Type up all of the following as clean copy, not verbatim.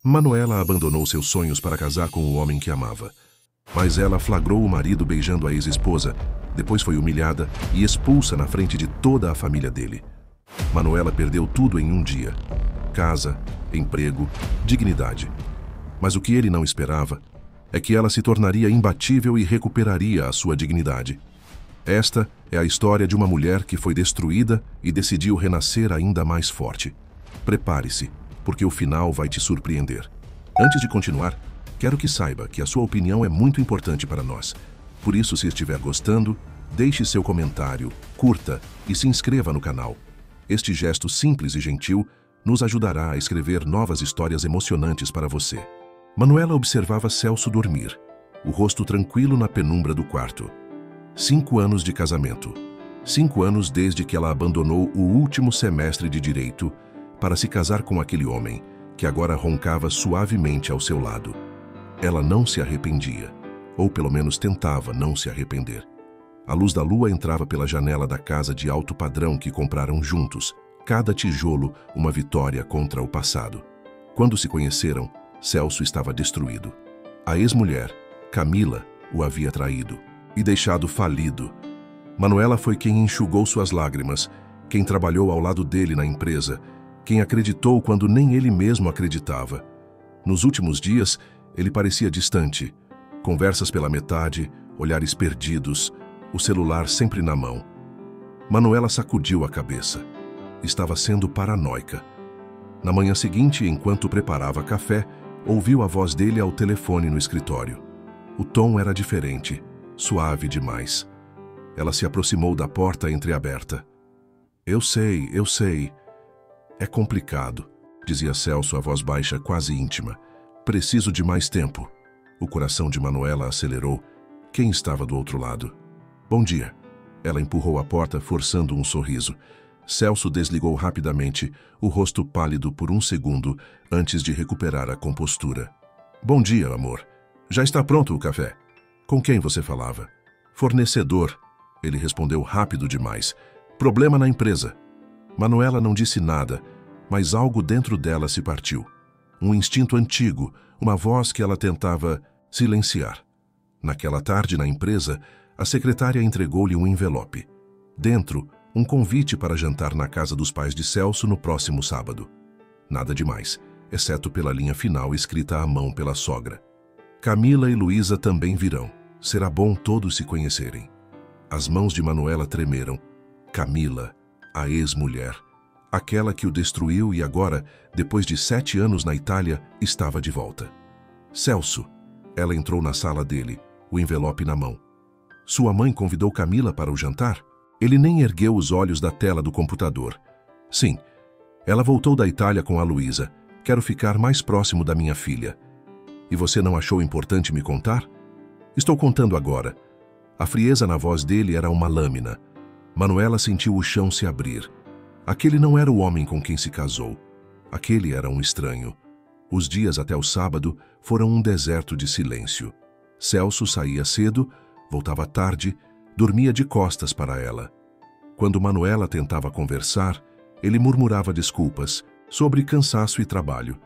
Manuela abandonou seus sonhos para casar com o homem que amava. Mas ela flagrou o marido beijando a ex-esposa, depois foi humilhada e expulsa na frente de toda a família dele. Manuela perdeu tudo em um dia: casa, emprego, dignidade. Mas o que ele não esperava é que ela se tornaria imbatível e recuperaria a sua dignidade. Esta é a história de uma mulher que foi destruída e decidiu renascer ainda mais forte. Prepare-se, porque o final vai te surpreender. Antes de continuar, quero que saiba que a sua opinião é muito importante para nós. Por isso, se estiver gostando, deixe seu comentário, curta e se inscreva no canal. Este gesto simples e gentil nos ajudará a escrever novas histórias emocionantes para você. Manuela observava Celso dormir, o rosto tranquilo na penumbra do quarto. 5 anos de casamento. 5 anos desde que ela abandonou o último semestre de direito para se casar com aquele homem que agora roncava suavemente ao seu lado. Ela não se arrependia, ou pelo menos tentava não se arrepender. A luz da lua entrava pela janela da casa de alto padrão que compraram juntos, cada tijolo uma vitória contra o passado. Quando se conheceram, Celso estava destruído. A ex-mulher, Camila, o havia traído e deixado falido. Manuela foi quem enxugou suas lágrimas, quem trabalhou ao lado dele na empresa, quem acreditou quando nem ele mesmo acreditava. Nos últimos dias, ele parecia distante. Conversas pela metade, olhares perdidos, o celular sempre na mão. Manuela sacudiu a cabeça. Estava sendo paranoica. Na manhã seguinte, enquanto preparava café, ouviu a voz dele ao telefone no escritório. O tom era diferente, suave demais. Ela se aproximou da porta entreaberta. Eu sei. É complicado, dizia Celso, a voz baixa, quase íntima. Preciso de mais tempo. O coração de Manuela acelerou. Quem estava do outro lado? Bom dia. Ela empurrou a porta, forçando um sorriso. Celso desligou rapidamente, o rosto pálido por um segundo, antes de recuperar a compostura. Bom dia, amor. Já está pronto o café? Com quem você falava? Fornecedor. Ele respondeu rápido demais. Problema na empresa. Manuela não disse nada, mas algo dentro dela se partiu. Um instinto antigo, uma voz que ela tentava silenciar. Naquela tarde na empresa, a secretária entregou-lhe um envelope. Dentro, um convite para jantar na casa dos pais de Celso no próximo sábado. Nada demais, exceto pela linha final escrita à mão pela sogra. Camila e Luísa também virão. Será bom todos se conhecerem. As mãos de Manuela tremeram. Camila, a ex-mulher, aquela que o destruiu e agora, depois de 7 anos na Itália, estava de volta. Celso. Ela entrou na sala dele, o envelope na mão. Sua mãe convidou Camila para o jantar? Ele nem ergueu os olhos da tela do computador. Sim, ela voltou da Itália com a Luísa. Quero ficar mais próximo da minha filha. E você não achou importante me contar? Estou contando agora. A frieza na voz dele era uma lâmina. Manuela sentiu o chão se abrir. Aquele não era o homem com quem se casou. Aquele era um estranho. Os dias até o sábado foram um deserto de silêncio. Celso saía cedo, voltava tarde, dormia de costas para ela. Quando Manuela tentava conversar, ele murmurava desculpas sobre cansaço e trabalho.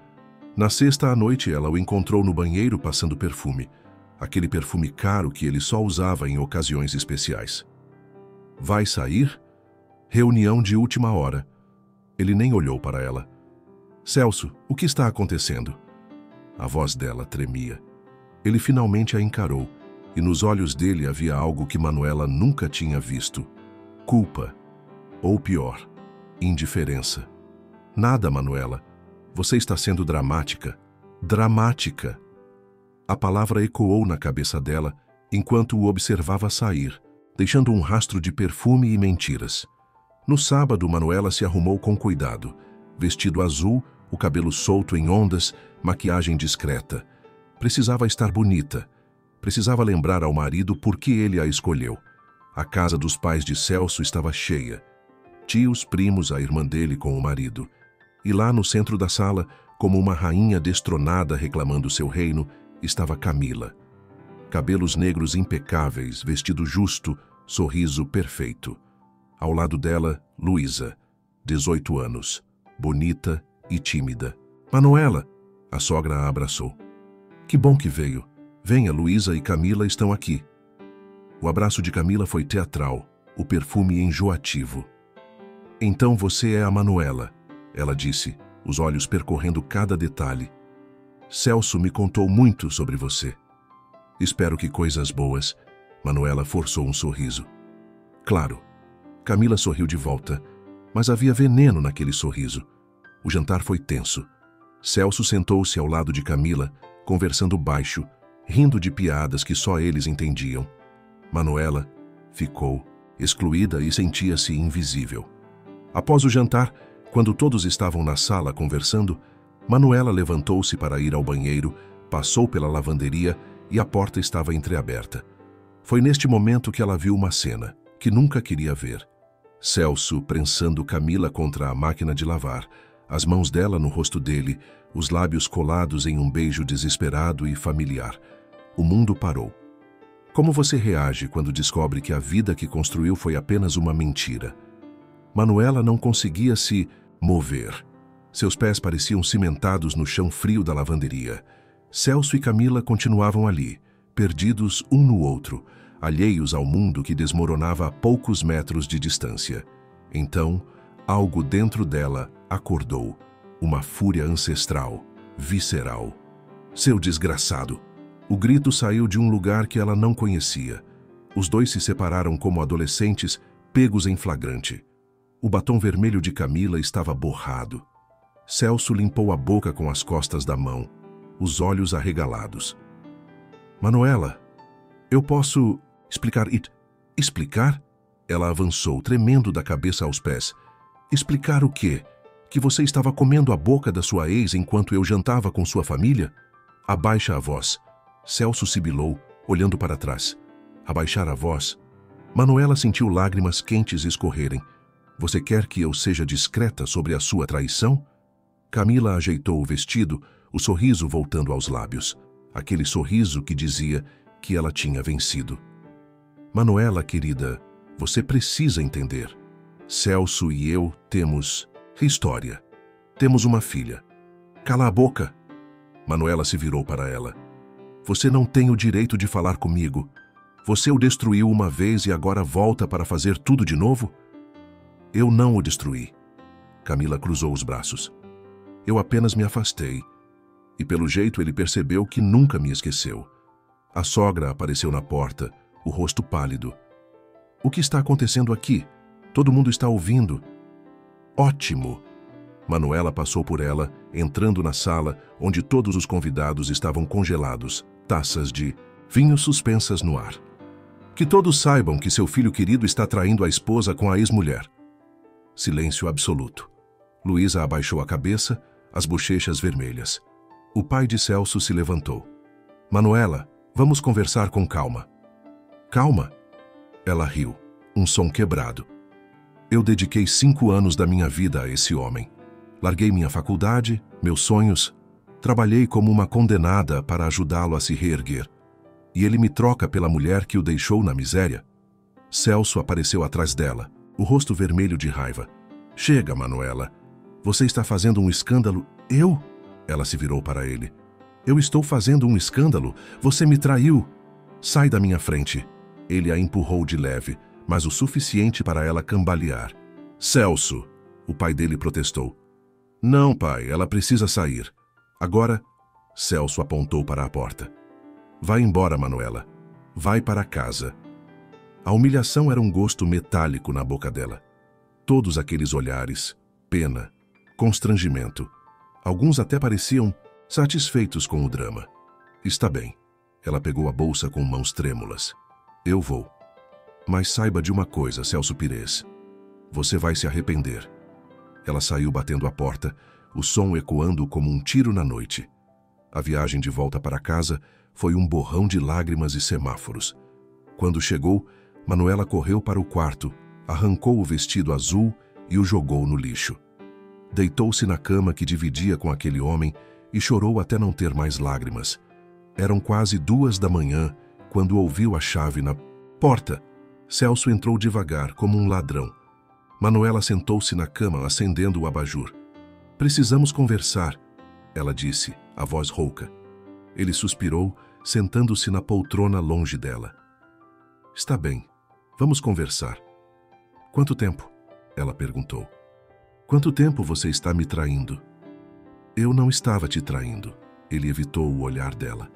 Na sexta à noite, ela o encontrou no banheiro passando perfume. Aquele perfume caro que ele só usava em ocasiões especiais. Vai sair? Reunião de última hora. Ele nem olhou para ela. Celso, o que está acontecendo? A voz dela tremia. Ele finalmente a encarou, e nos olhos dele havia algo que Manuela nunca tinha visto. Culpa. Ou pior, indiferença. Nada, Manuela. Você está sendo dramática. Dramática. A palavra ecoou na cabeça dela enquanto o observava sair, deixando um rastro de perfume e mentiras. No sábado, Manuela se arrumou com cuidado. Vestido azul, o cabelo solto em ondas, maquiagem discreta. Precisava estar bonita. Precisava lembrar ao marido por que ele a escolheu. A casa dos pais de Celso estava cheia. Tios, primos, a irmã dele com o marido. E lá no centro da sala, como uma rainha destronada reclamando seu reino, estava Camila. Cabelos negros impecáveis, vestido justo, sorriso perfeito. Ao lado dela, Luísa, 18 anos, bonita e tímida. Manuela, A sogra a abraçou. Que bom que veio. Venha, Luísa e Camila estão aqui. O abraço de Camila foi teatral, o perfume enjoativo. Então você é a Manuela, ela disse, os olhos percorrendo cada detalhe. Celso me contou muito sobre você. Espero que coisas boas. Manuela forçou um sorriso. Claro. Camila sorriu de volta, mas havia veneno naquele sorriso. O jantar foi tenso. Celso sentou-se ao lado de Camila, conversando baixo, rindo de piadas que só eles entendiam. Manuela ficou excluída e sentia-se invisível. Após o jantar, quando todos estavam na sala conversando, Manuela levantou-se para ir ao banheiro, passou pela lavanderia e a porta estava entreaberta. Foi neste momento que ela viu uma cena que nunca queria ver. Celso prensando Camila contra a máquina de lavar, as mãos dela no rosto dele, os lábios colados em um beijo desesperado e familiar. O mundo parou. Como você reage quando descobre que a vida que construiu foi apenas uma mentira? Manuela não conseguia se mover. Seus pés pareciam cimentados no chão frio da lavanderia. Celso e Camila continuavam ali, perdidos um no outro, alheios ao mundo que desmoronava a poucos metros de distância. Então, algo dentro dela acordou, uma fúria ancestral, visceral. Seu desgraçado! O grito saiu de um lugar que ela não conhecia. Os dois se separaram como adolescentes, pegos em flagrante. O batom vermelho de Camila estava borrado. Celso limpou a boca com as costas da mão, os olhos arregalados. Manuela, eu posso explicar it? Explicar? Ela avançou, tremendo da cabeça aos pés. Explicar o quê? Que você estava comendo a boca da sua ex enquanto eu jantava com sua família? Abaixa a voz. Celso sibilou, olhando para trás. Abaixar a voz. Manuela sentiu lágrimas quentes escorrerem. Você quer que eu seja discreta sobre a sua traição? Camila ajeitou o vestido, o sorriso voltando aos lábios. Aquele sorriso que dizia que ela tinha vencido. Manuela, querida, você precisa entender. Celso e eu temos história. Temos uma filha. Cala a boca. Manuela se virou para ela. Você não tem o direito de falar comigo. Você o destruiu uma vez e agora volta para fazer tudo de novo? Eu não o destruí. Camila cruzou os braços. Eu apenas me afastei. E pelo jeito ele percebeu que nunca me esqueceu. A sogra apareceu na porta, o rosto pálido. O que está acontecendo aqui? Todo mundo está ouvindo. Ótimo! Manuela passou por ela, entrando na sala, onde todos os convidados estavam congelados, taças de vinho suspensas no ar. Que todos saibam que seu filho querido está traindo a esposa com a ex-mulher. Silêncio absoluto. Luísa abaixou a cabeça, as bochechas vermelhas. O pai de Celso se levantou. Manuela, vamos conversar com calma. Calma? Ela riu, um som quebrado. Eu dediquei 5 anos da minha vida a esse homem. Larguei minha faculdade, meus sonhos. Trabalhei como uma condenada para ajudá-lo a se reerguer. E ele me troca pela mulher que o deixou na miséria. Celso apareceu atrás dela, o rosto vermelho de raiva. Chega, Manuela. Você está fazendo um escândalo. Eu? Ela se virou para ele. Eu estou fazendo um escândalo? Você me traiu. Sai da minha frente. Ele a empurrou de leve, mas o suficiente para ela cambalear. Celso, o pai dele protestou. Não, pai, ela precisa sair. Agora, Celso apontou para a porta. Vai embora, Manuela. Vai para casa. A humilhação era um gosto metálico na boca dela. Todos aqueles olhares, pena, constrangimento. Alguns até pareciam satisfeitos com o drama. Está bem. Ela pegou a bolsa com mãos trêmulas. Eu vou. Mas saiba de uma coisa, Celso Pires. Você vai se arrepender. Ela saiu batendo a porta, o som ecoando como um tiro na noite. A viagem de volta para casa foi um borrão de lágrimas e semáforos. Quando chegou, Manuela correu para o quarto, arrancou o vestido azul e o jogou no lixo. Deitou-se na cama que dividia com aquele homem e chorou até não ter mais lágrimas. Eram quase 2 da manhã quando ouviu a chave na porta. Celso entrou devagar, como um ladrão. Manuela sentou-se na cama, acendendo o abajur. Precisamos conversar. ela disse, a voz rouca. Ele suspirou, sentando-se na poltrona longe dela. Está bem, vamos conversar. Quanto tempo? Ela perguntou. Quanto tempo você está me traindo? Eu não estava te traindo. Ele evitou o olhar dela.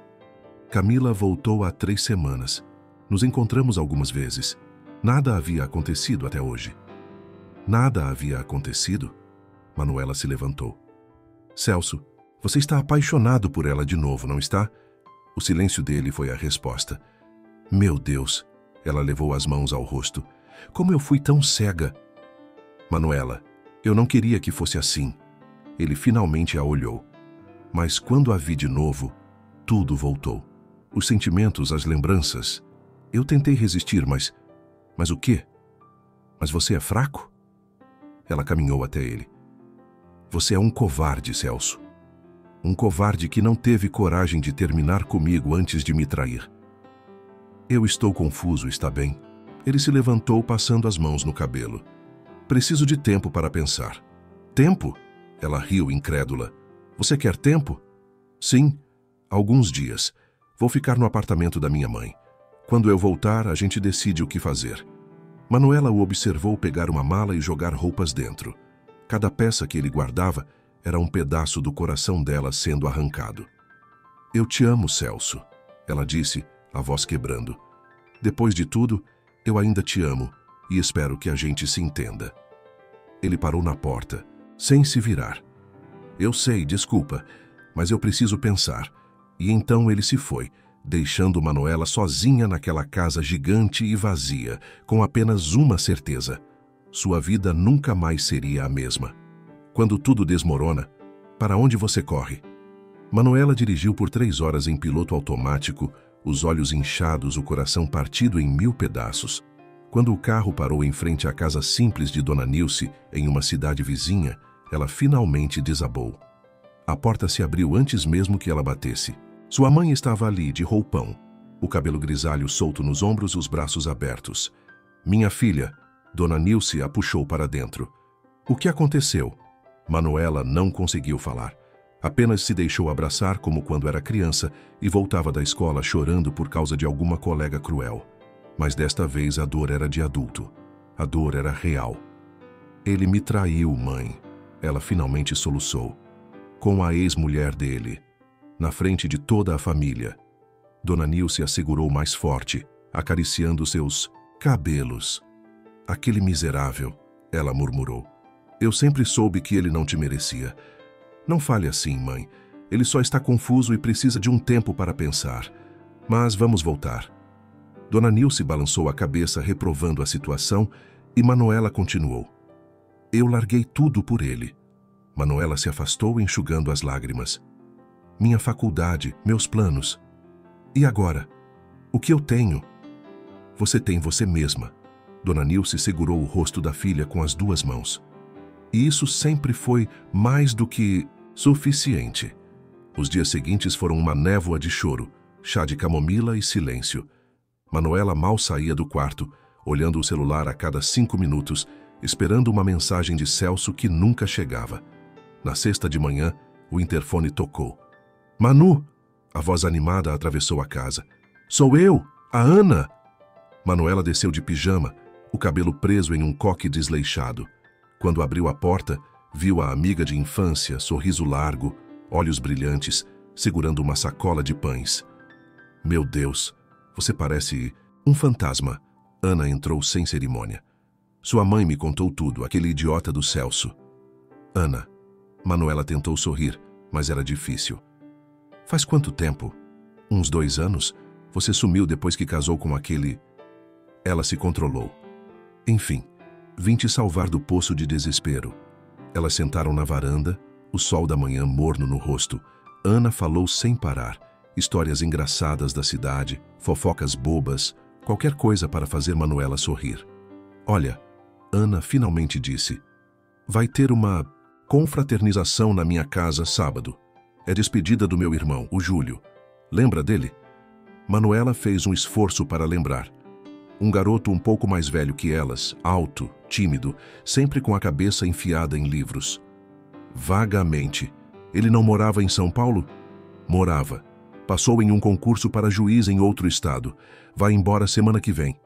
Camila voltou há 3 semanas. Nos encontramos algumas vezes. Nada havia acontecido até hoje. Nada havia acontecido? Manuela se levantou. Celso, você está apaixonado por ela de novo, não está? O silêncio dele foi a resposta. Meu Deus! Ela levou as mãos ao rosto. Como eu fui tão cega! Manuela, eu não queria que fosse assim. Ele finalmente a olhou. Mas quando a vi de novo, tudo voltou. Os sentimentos, as lembranças. Eu tentei resistir, mas o quê? Mas você é fraco? Ela caminhou até ele. Você é um covarde, Celso. Um covarde que não teve coragem de terminar comigo antes de me trair. Eu estou confuso, está bem? Ele se levantou, passando as mãos no cabelo. Preciso de tempo para pensar. Tempo? Ela riu, incrédula. Você quer tempo? Sim, alguns dias. Vou ficar no apartamento da minha mãe. Quando eu voltar, a gente decide o que fazer. Manuela o observou pegar uma mala e jogar roupas dentro. Cada peça que ele guardava era um pedaço do coração dela sendo arrancado. Eu te amo, Celso, ela disse, a voz quebrando. Depois de tudo, eu ainda te amo e espero que a gente se entenda. Ele parou na porta, sem se virar. Eu sei, desculpa, mas eu preciso pensar. E então ele se foi, deixando Manuela sozinha naquela casa gigante e vazia, com apenas uma certeza. Sua vida nunca mais seria a mesma. Quando tudo desmorona, para onde você corre? Manuela dirigiu por 3 horas em piloto automático, os olhos inchados, o coração partido em 1000 pedaços. Quando o carro parou em frente à casa simples de Dona Nilce, em uma cidade vizinha, ela finalmente desabou. A porta se abriu antes mesmo que ela batesse. Sua mãe estava ali, de roupão, o cabelo grisalho solto nos ombros e os braços abertos. Minha filha, Dona Nilce a puxou para dentro. O que aconteceu? Manuela não conseguiu falar. Apenas se deixou abraçar como quando era criança e voltava da escola chorando por causa de alguma colega cruel. Mas desta vez a dor era de adulto. A dor era real. Ele me traiu, mãe. Ela finalmente soluçou. Com a ex-mulher dele. Na frente de toda a família. Dona Nilce a segurou mais forte, acariciando seus cabelos. Aquele miserável, ela murmurou. Eu sempre soube que ele não te merecia. Não fale assim, mãe. Ele só está confuso e precisa de um tempo para pensar. Mas vamos voltar. Dona Nilce balançou a cabeça, reprovando a situação, e Manuela continuou. Eu larguei tudo por ele. Manuela se afastou, enxugando as lágrimas. Minha faculdade, meus planos. E agora? O que eu tenho? Você tem você mesma. Dona Nilce segurou o rosto da filha com as 2 mãos. E isso sempre foi mais do que suficiente. Os dias seguintes foram uma névoa de choro, chá de camomila e silêncio. Manuela mal saía do quarto, olhando o celular a cada 5 minutos, esperando uma mensagem de Celso que nunca chegava. Na sexta de manhã, o interfone tocou. Manu! A voz animada atravessou a casa. Sou eu, a Ana! Manuela desceu de pijama, o cabelo preso em um coque desleixado. Quando abriu a porta, viu a amiga de infância, sorriso largo, olhos brilhantes, segurando uma sacola de pães. Meu Deus, você parece um fantasma. Ana entrou sem cerimônia. Sua mãe me contou tudo, aquele idiota do Celso. Ana. Manuela tentou sorrir, mas era difícil. Faz quanto tempo? Uns 2 anos? Você sumiu depois que casou com aquele... Ela se controlou. Enfim, vim te salvar do poço de desespero. Elas sentaram na varanda, o sol da manhã morno no rosto. Ana falou sem parar. Histórias engraçadas da cidade, fofocas bobas, qualquer coisa para fazer Manuela sorrir. Olha, Ana finalmente disse. Vai ter uma confraternização na minha casa sábado. É despedida do meu irmão, o Júlio. Lembra dele? Manuela fez um esforço para lembrar. Um garoto um pouco mais velho que elas, alto, tímido, sempre com a cabeça enfiada em livros. Vagamente, Ele não morava em São Paulo? Morava. Passou em um concurso para juiz em outro estado. Vai embora semana que vem.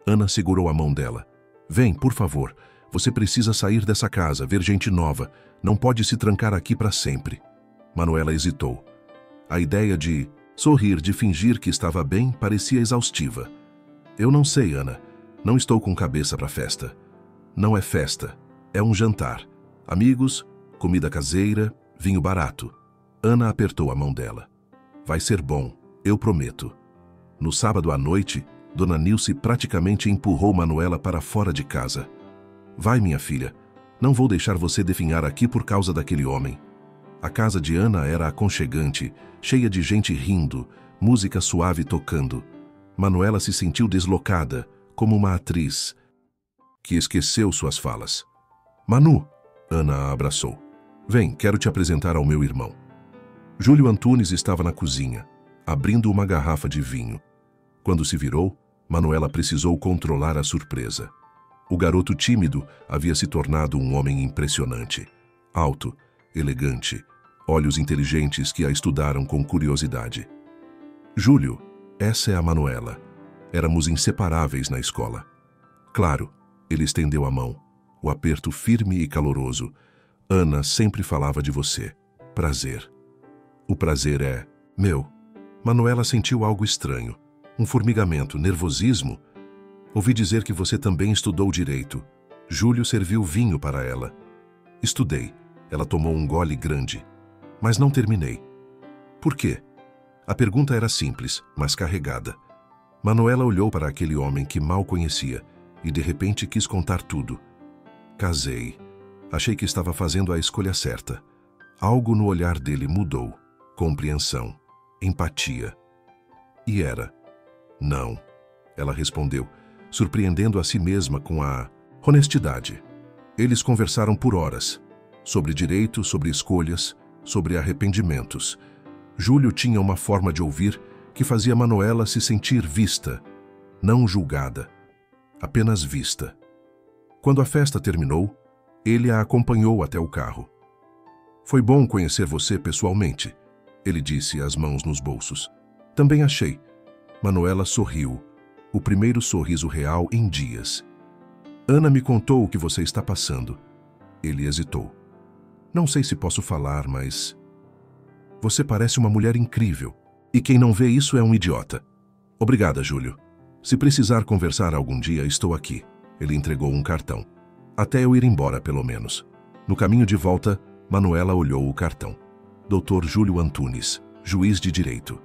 Ana segurou a mão dela. Vem, por favor. Você precisa sair dessa casa, ver gente nova. Não pode se trancar aqui para sempre. Manuela hesitou. A ideia de sorrir, de fingir que estava bem, parecia exaustiva. Eu não sei, Ana. Não estou com cabeça para festa. Não é festa. É um jantar. Amigos, comida caseira, vinho barato. Ana apertou a mão dela. Vai ser bom, eu prometo. No sábado à noite, Dona Nilce praticamente empurrou Manuela para fora de casa. Vai, minha filha. Não vou deixar você definhar aqui por causa daquele homem. A casa de Ana era aconchegante, cheia de gente rindo, música suave tocando. Manuela se sentiu deslocada, como uma atriz que esqueceu suas falas. Manu, Ana a abraçou. Vem, quero te apresentar ao meu irmão. Júlio Antunes estava na cozinha, abrindo uma garrafa de vinho. Quando se virou, Manuela precisou controlar a surpresa. O garoto tímido havia se tornado um homem impressionante. Alto, elegante, olhos inteligentes que a estudaram com curiosidade. Júlio, essa é a Manuela. Éramos inseparáveis na escola. Claro, ele estendeu a mão, o aperto firme e caloroso. Ana sempre falava de você. Prazer. O prazer é meu. Manuela sentiu algo estranho. Um formigamento, nervosismo. Ouvi dizer que você também estudou direito. Júlio serviu vinho para ela. Estudei. Ela tomou um gole grande. Mas não terminei. Por quê? A pergunta era simples, mas carregada. Manuela olhou para aquele homem que mal conhecia e de repente quis contar tudo. Casei. Achei que estava fazendo a escolha certa. Algo no olhar dele mudou. Compreensão. Empatia. E era. Não. Ela respondeu, surpreendendo a si mesma com a honestidade. Eles conversaram por horas. Sobre direito, sobre escolhas, sobre arrependimentos. Júlio tinha uma forma de ouvir que fazia Manuela se sentir vista, não julgada, apenas vista. Quando a festa terminou, ele a acompanhou até o carro. Foi bom conhecer você pessoalmente, ele disse, as mãos nos bolsos. Também achei. Manuela sorriu, o primeiro sorriso real em dias. Ana me contou o que você está passando. Ele hesitou. Não sei se posso falar, mas... Você parece uma mulher incrível. E quem não vê isso é um idiota. Obrigada, Júlio. Se precisar conversar algum dia, estou aqui. Ele entregou um cartão. Até eu ir embora, pelo menos. No caminho de volta, Manuela olhou o cartão. Dr. Júlio Antunes, juiz de direito.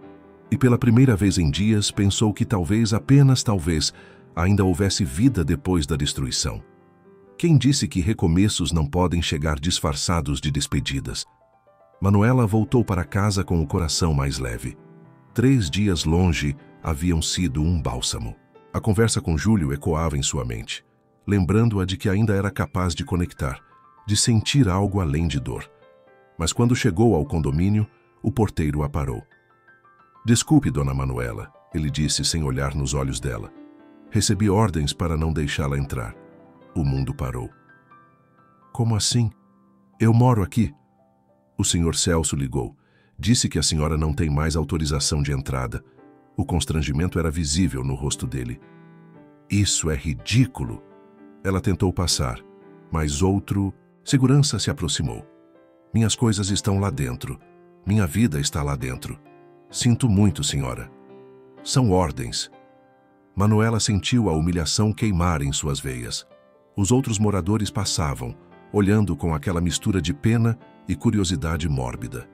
E pela primeira vez em dias, pensou que talvez, apenas talvez, ainda houvesse vida depois da destruição. Quem disse que recomeços não podem chegar disfarçados de despedidas? Manuela voltou para casa com o coração mais leve. 3 dias longe haviam sido um bálsamo. A conversa com Júlio ecoava em sua mente, lembrando-a de que ainda era capaz de conectar, de sentir algo além de dor. Mas quando chegou ao condomínio, o porteiro a parou. Desculpe, dona Manuela, ele disse sem olhar nos olhos dela. Recebi ordens para não deixá-la entrar. O mundo parou. Como assim? Eu moro aqui. O senhor Celso ligou. Disse que a senhora não tem mais autorização de entrada. O constrangimento era visível no rosto dele. Isso é ridículo. Ela tentou passar, mas outro... Segurança se aproximou. Minhas coisas estão lá dentro. Minha vida está lá dentro. Sinto muito, senhora. São ordens. Manuela sentiu a humilhação queimar em suas veias. Os outros moradores passavam, olhando com aquela mistura de pena e curiosidade mórbida.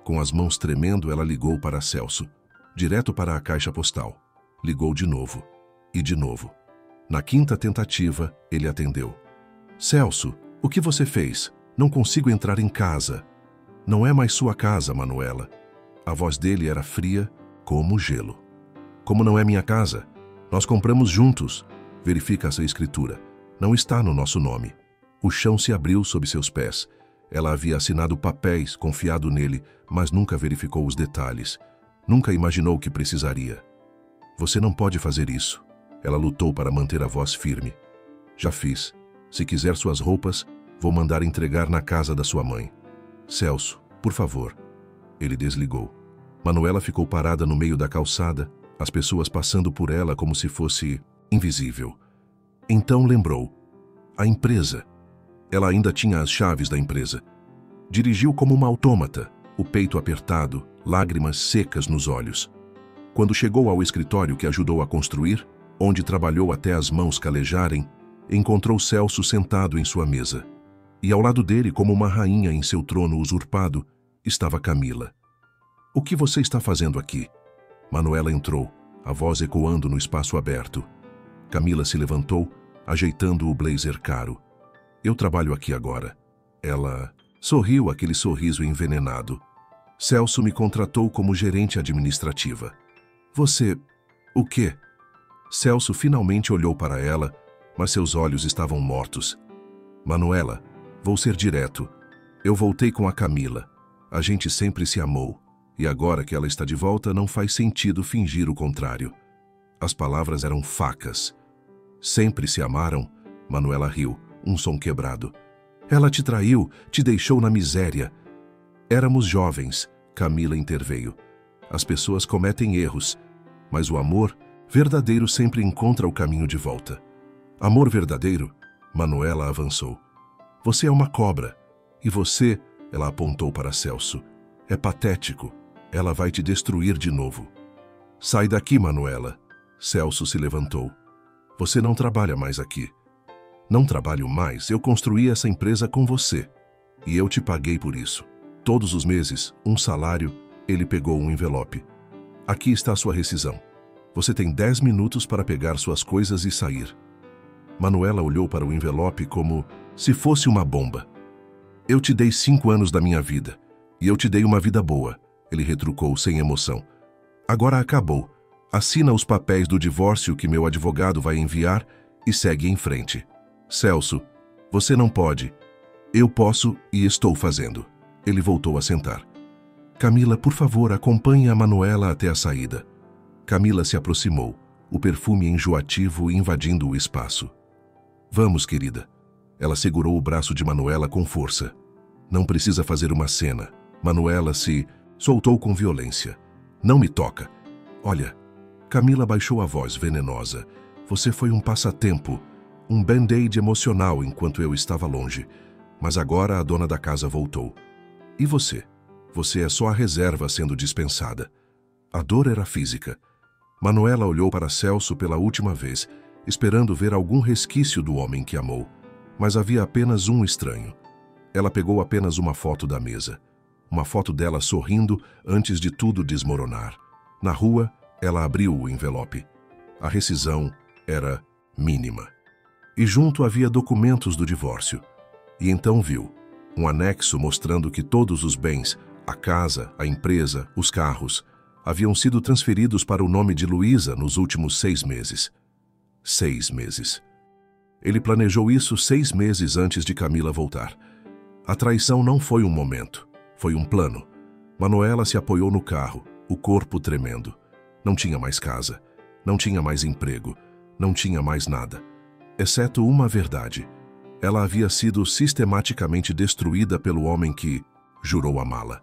Com as mãos tremendo, ela ligou para Celso, direto para a caixa postal. Ligou de novo. E de novo. Na 5ª tentativa, ele atendeu. Celso, o que você fez? Não consigo entrar em casa. Não é mais sua casa, Manuela. A voz dele era fria como gelo. Como não é minha casa? Nós compramos juntos. Verifica essa escritura. Não está no nosso nome. O chão se abriu sob seus pés. Ela havia assinado papéis, confiado nele, mas nunca verificou os detalhes. Nunca imaginou que precisaria. Você não pode fazer isso. Ela lutou para manter a voz firme. Já fiz. Se quiser suas roupas, vou mandar entregar na casa da sua mãe. Celso, Por favor. Ele desligou. Manuela ficou parada no meio da calçada, as pessoas passando por ela como se fosse invisível. Então lembrou. A empresa. Ela ainda tinha as chaves da empresa. Dirigiu como uma autômata, o peito apertado, lágrimas secas nos olhos. Quando chegou ao escritório que ajudou a construir, onde trabalhou até as mãos calejarem, encontrou Celso sentado em sua mesa. E ao lado dele, como uma rainha em seu trono usurpado, estava Camila. O que você está fazendo aqui? Manuela entrou, a voz ecoando no espaço aberto. Camila se levantou, ajeitando o blazer caro. Eu trabalho aqui agora. Ela sorriu aquele sorriso envenenado. Celso me contratou como gerente administrativa. Você... o quê? Celso finalmente olhou para ela, mas seus olhos estavam mortos. Manuela, vou ser direto. Eu voltei com a Camila. A gente sempre se amou. E agora que ela está de volta, não faz sentido fingir o contrário. As palavras eram facas. Sempre se amaram? Manuela riu, um som quebrado. Ela te traiu, te deixou na miséria. Éramos jovens, Camila interveio. As pessoas cometem erros, mas o amor verdadeiro sempre encontra o caminho de volta. Amor verdadeiro? Manuela avançou. Você é uma cobra. E você, ela apontou para Celso, é patético. Ela vai te destruir de novo. Sai daqui, Manuela. Celso se levantou. Você não trabalha mais aqui. Não trabalho mais, eu construí essa empresa com você. E eu te paguei por isso. Todos os meses, um salário, ele pegou um envelope. Aqui está a sua rescisão. Você tem 10 minutos para pegar suas coisas e sair. Manuela olhou para o envelope como se fosse uma bomba. Eu te dei 5 anos da minha vida. E eu te dei uma vida boa. Ele retrucou sem emoção. Agora acabou. Assina os papéis do divórcio que meu advogado vai enviar e segue em frente. Celso, você não pode. Eu posso e estou fazendo. Ele voltou a sentar. Camila, por favor, acompanhe a Manuela até a saída. Camila se aproximou, o perfume enjoativo invadindo o espaço. Vamos, querida. Ela segurou o braço de Manuela com força. Não precisa fazer uma cena. Manuela se soltou com violência. Não me toca. Olha, Camila baixou a voz venenosa. Você foi um passatempo, um band-aid emocional enquanto eu estava longe. Mas agora a dona da casa voltou. E você? Você é só a reserva sendo dispensada. A dor era física. Manuela olhou para Celso pela última vez, esperando ver algum resquício do homem que amou. Mas havia apenas um estranho. Ela pegou apenas uma foto da mesa. Uma foto dela sorrindo antes de tudo desmoronar. Na rua, ela abriu o envelope. A rescisão era mínima. E junto havia documentos do divórcio. E então viu um anexo mostrando que todos os bens, a casa, a empresa, os carros, haviam sido transferidos para o nome de Luísa nos últimos 6 meses. 6 meses. Ele planejou isso 6 meses antes de Camila voltar. A traição não foi um momento. Foi um plano. Manuela se apoiou no carro, o corpo tremendo. Não tinha mais casa, não tinha mais emprego, não tinha mais nada. Exceto uma verdade. Ela havia sido sistematicamente destruída pelo homem que jurou amá-la.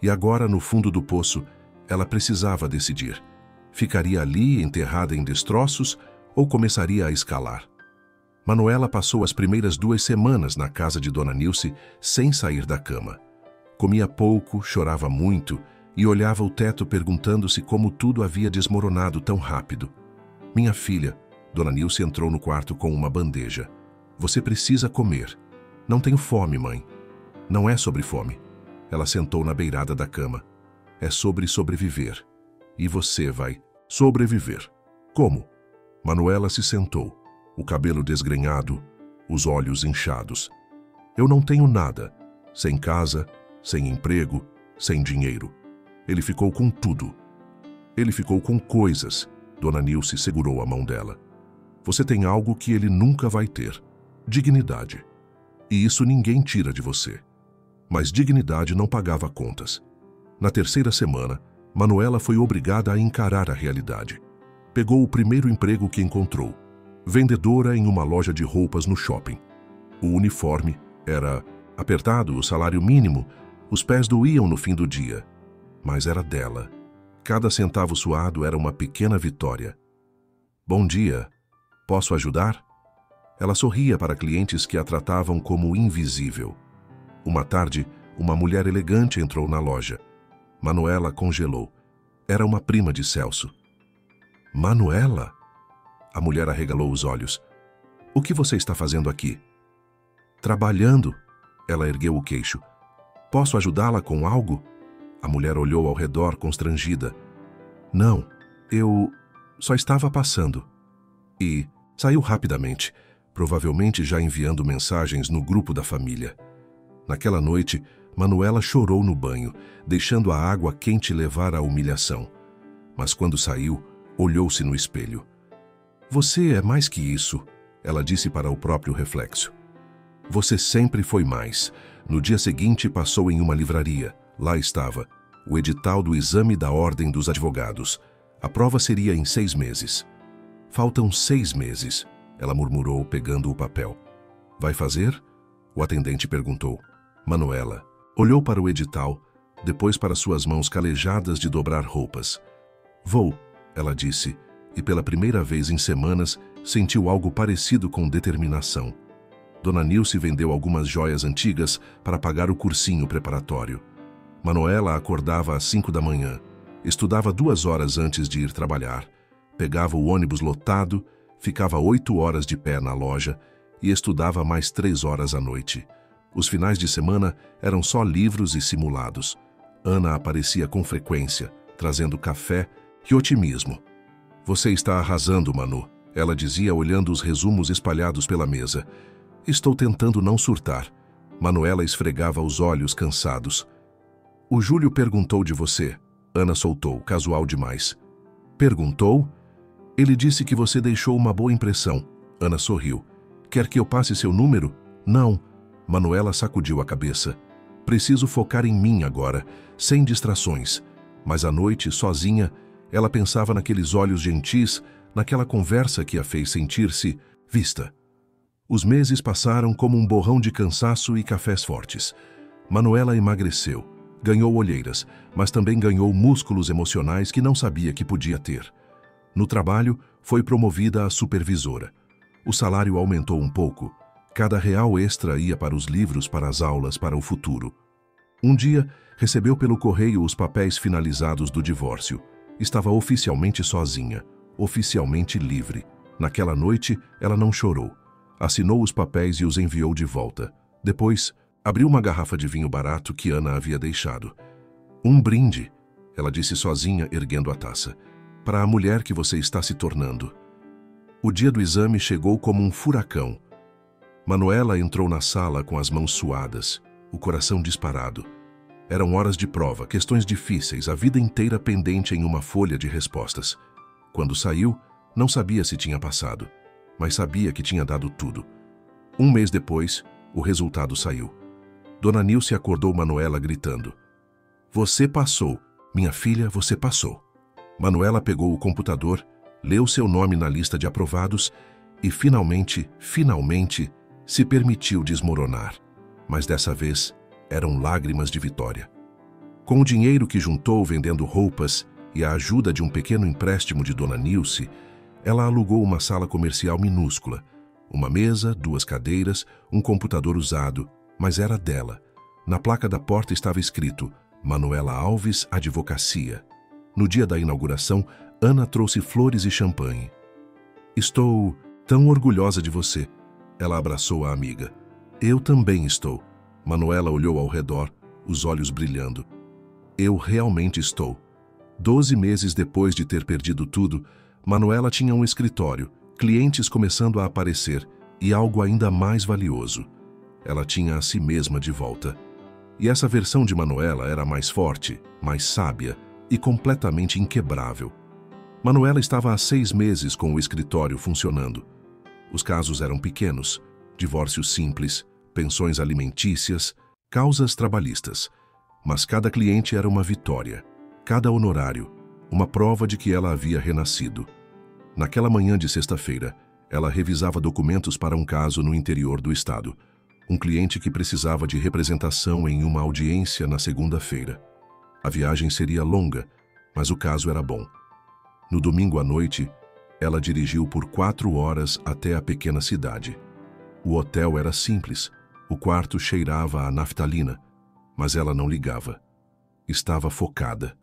E agora, no fundo do poço, ela precisava decidir. Ficaria ali, enterrada em destroços, ou começaria a escalar? Manuela passou as primeiras 2 semanas na casa de Dona Nilce sem sair da cama. Comia pouco, chorava muito e olhava o teto perguntando-se como tudo havia desmoronado tão rápido. Minha filha, Dona Nilce entrou no quarto com uma bandeja. Você precisa comer. Não tenho fome, mãe. Não é sobre fome. Ela sentou na beirada da cama. É sobre sobreviver. E você vai sobreviver. Como? Manuela se sentou, o cabelo desgrenhado, os olhos inchados. Eu não tenho nada. Sem casa, sem emprego, sem dinheiro. Ele ficou com tudo. Ele ficou com coisas. Dona Nilce segurou a mão dela. Você tem algo que ele nunca vai ter. Dignidade. E isso ninguém tira de você. Mas dignidade não pagava contas. Na 3ª semana, Manuela foi obrigada a encarar a realidade. Pegou o primeiro emprego que encontrou. Vendedora em uma loja de roupas no shopping. O uniforme era apertado, o salário mínimo, Os pés doíam no fim do dia, mas era dela. Cada centavo suado era uma pequena vitória. Bom dia, posso ajudar? Ela sorria para clientes que a tratavam como invisível. Uma tarde, uma mulher elegante entrou na loja. Manuela congelou. Era uma prima de Celso. Manuela? A mulher arregalou os olhos. O que você está fazendo aqui? Trabalhando. Ela ergueu o queixo. Posso ajudá-la com algo? A mulher olhou ao redor constrangida. Não, eu só estava passando. E saiu rapidamente, provavelmente já enviando mensagens no grupo da família. Naquela noite, Manuela chorou no banho, deixando a água quente levar à humilhação. Mas quando saiu, olhou-se no espelho. Você é mais que isso, ela disse para o próprio reflexo. Você sempre foi mais. No dia seguinte, passou em uma livraria. Lá estava o edital do exame da Ordem dos Advogados. A prova seria em 6 meses. Faltam 6 meses, ela murmurou, pegando o papel. Vai fazer? O atendente perguntou. Manuela olhou para o edital, depois para suas mãos calejadas de dobrar roupas. Vou, ela disse, e pela primeira vez em semanas sentiu algo parecido com determinação. Dona Nilce vendeu algumas joias antigas para pagar o cursinho preparatório. Manuela acordava às 5 da manhã, estudava 2 horas antes de ir trabalhar, pegava o ônibus lotado, ficava 8 horas de pé na loja e estudava mais 3 horas à noite. Os finais de semana eram só livros e simulados. Ana aparecia com frequência, trazendo café e otimismo. Você está arrasando, Manu, ela dizia olhando os resumos espalhados pela mesa. Estou tentando não surtar. Manuela esfregava os olhos cansados. O Júlio perguntou de você. Ana soltou, casual demais. Perguntou? Ele disse que você deixou uma boa impressão. Ana sorriu. Quer que eu passe seu número? Não. Manuela sacudiu a cabeça. Preciso focar em mim agora, sem distrações. Mas à noite, sozinha, ela pensava naqueles olhos gentis, naquela conversa que a fez sentir-se vista. Os meses passaram como um borrão de cansaço e cafés fortes. Manuela emagreceu, ganhou olheiras, mas também ganhou músculos emocionais que não sabia que podia ter. No trabalho, foi promovida a supervisora. O salário aumentou um pouco. Cada real extra ia para os livros, para as aulas, para o futuro. Um dia, recebeu pelo correio os papéis finalizados do divórcio. Estava oficialmente sozinha, oficialmente livre. Naquela noite, ela não chorou. Assinou os papéis e os enviou de volta. Depois, abriu uma garrafa de vinho barato que Ana havia deixado. Um brinde, ela disse sozinha, erguendo a taça, para a mulher que você está se tornando. O dia do exame chegou como um furacão. Manuela entrou na sala com as mãos suadas, o coração disparado. Eram horas de prova, questões difíceis, a vida inteira pendente em uma folha de respostas. Quando saiu, não sabia se tinha passado, mas sabia que tinha dado tudo. Um mês depois, o resultado saiu. Dona Nilce acordou Manuela gritando. Você passou, minha filha, você passou. Manuela pegou o computador, leu seu nome na lista de aprovados e finalmente, se permitiu desmoronar. Mas dessa vez, eram lágrimas de vitória. Com o dinheiro que juntou vendendo roupas e a ajuda de um pequeno empréstimo de Dona Nilce, ela alugou uma sala comercial minúscula. Uma mesa, 2 cadeiras, um computador usado, mas era dela. Na placa da porta estava escrito Manuela Alves Advocacia. No dia da inauguração, Ana trouxe flores e champanhe. Estou tão orgulhosa de você. Ela abraçou a amiga. Eu também estou. Manuela olhou ao redor, os olhos brilhando. Eu realmente estou. 12 meses depois de ter perdido tudo, Manuela tinha um escritório, clientes começando a aparecer e algo ainda mais valioso. Ela tinha a si mesma de volta. E essa versão de Manuela era mais forte, mais sábia e completamente inquebrável. Manuela estava há 6 meses com o escritório funcionando. Os casos eram pequenos, divórcios simples, pensões alimentícias, causas trabalhistas. Mas cada cliente era uma vitória, cada honorário, uma prova de que ela havia renascido. Naquela manhã de sexta-feira, ela revisava documentos para um caso no interior do estado. um cliente que precisava de representação em uma audiência na segunda-feira. A viagem seria longa, mas o caso era bom. No domingo à noite, ela dirigiu por 4 horas até a pequena cidade. O hotel era simples, o quarto cheirava a naftalina, mas ela não ligava. Estava focada.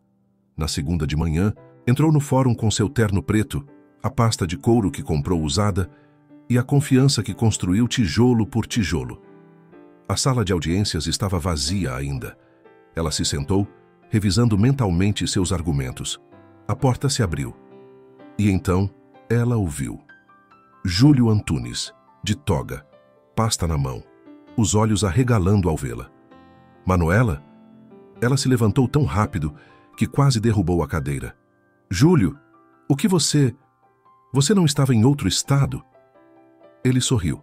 Na segunda de manhã, entrou no fórum com seu terno preto, a pasta de couro que comprou usada e a confiança que construiu tijolo por tijolo. A sala de audiências estava vazia ainda. Ela se sentou, revisando mentalmente seus argumentos. A porta se abriu. E então, ela ouviu. Júlio Antunes, de toga, pasta na mão, os olhos arregalando ao vê-la. Manuela? Ela se levantou tão rápido que quase derrubou a cadeira. Júlio, o que você... Você não estava em outro estado? Ele sorriu.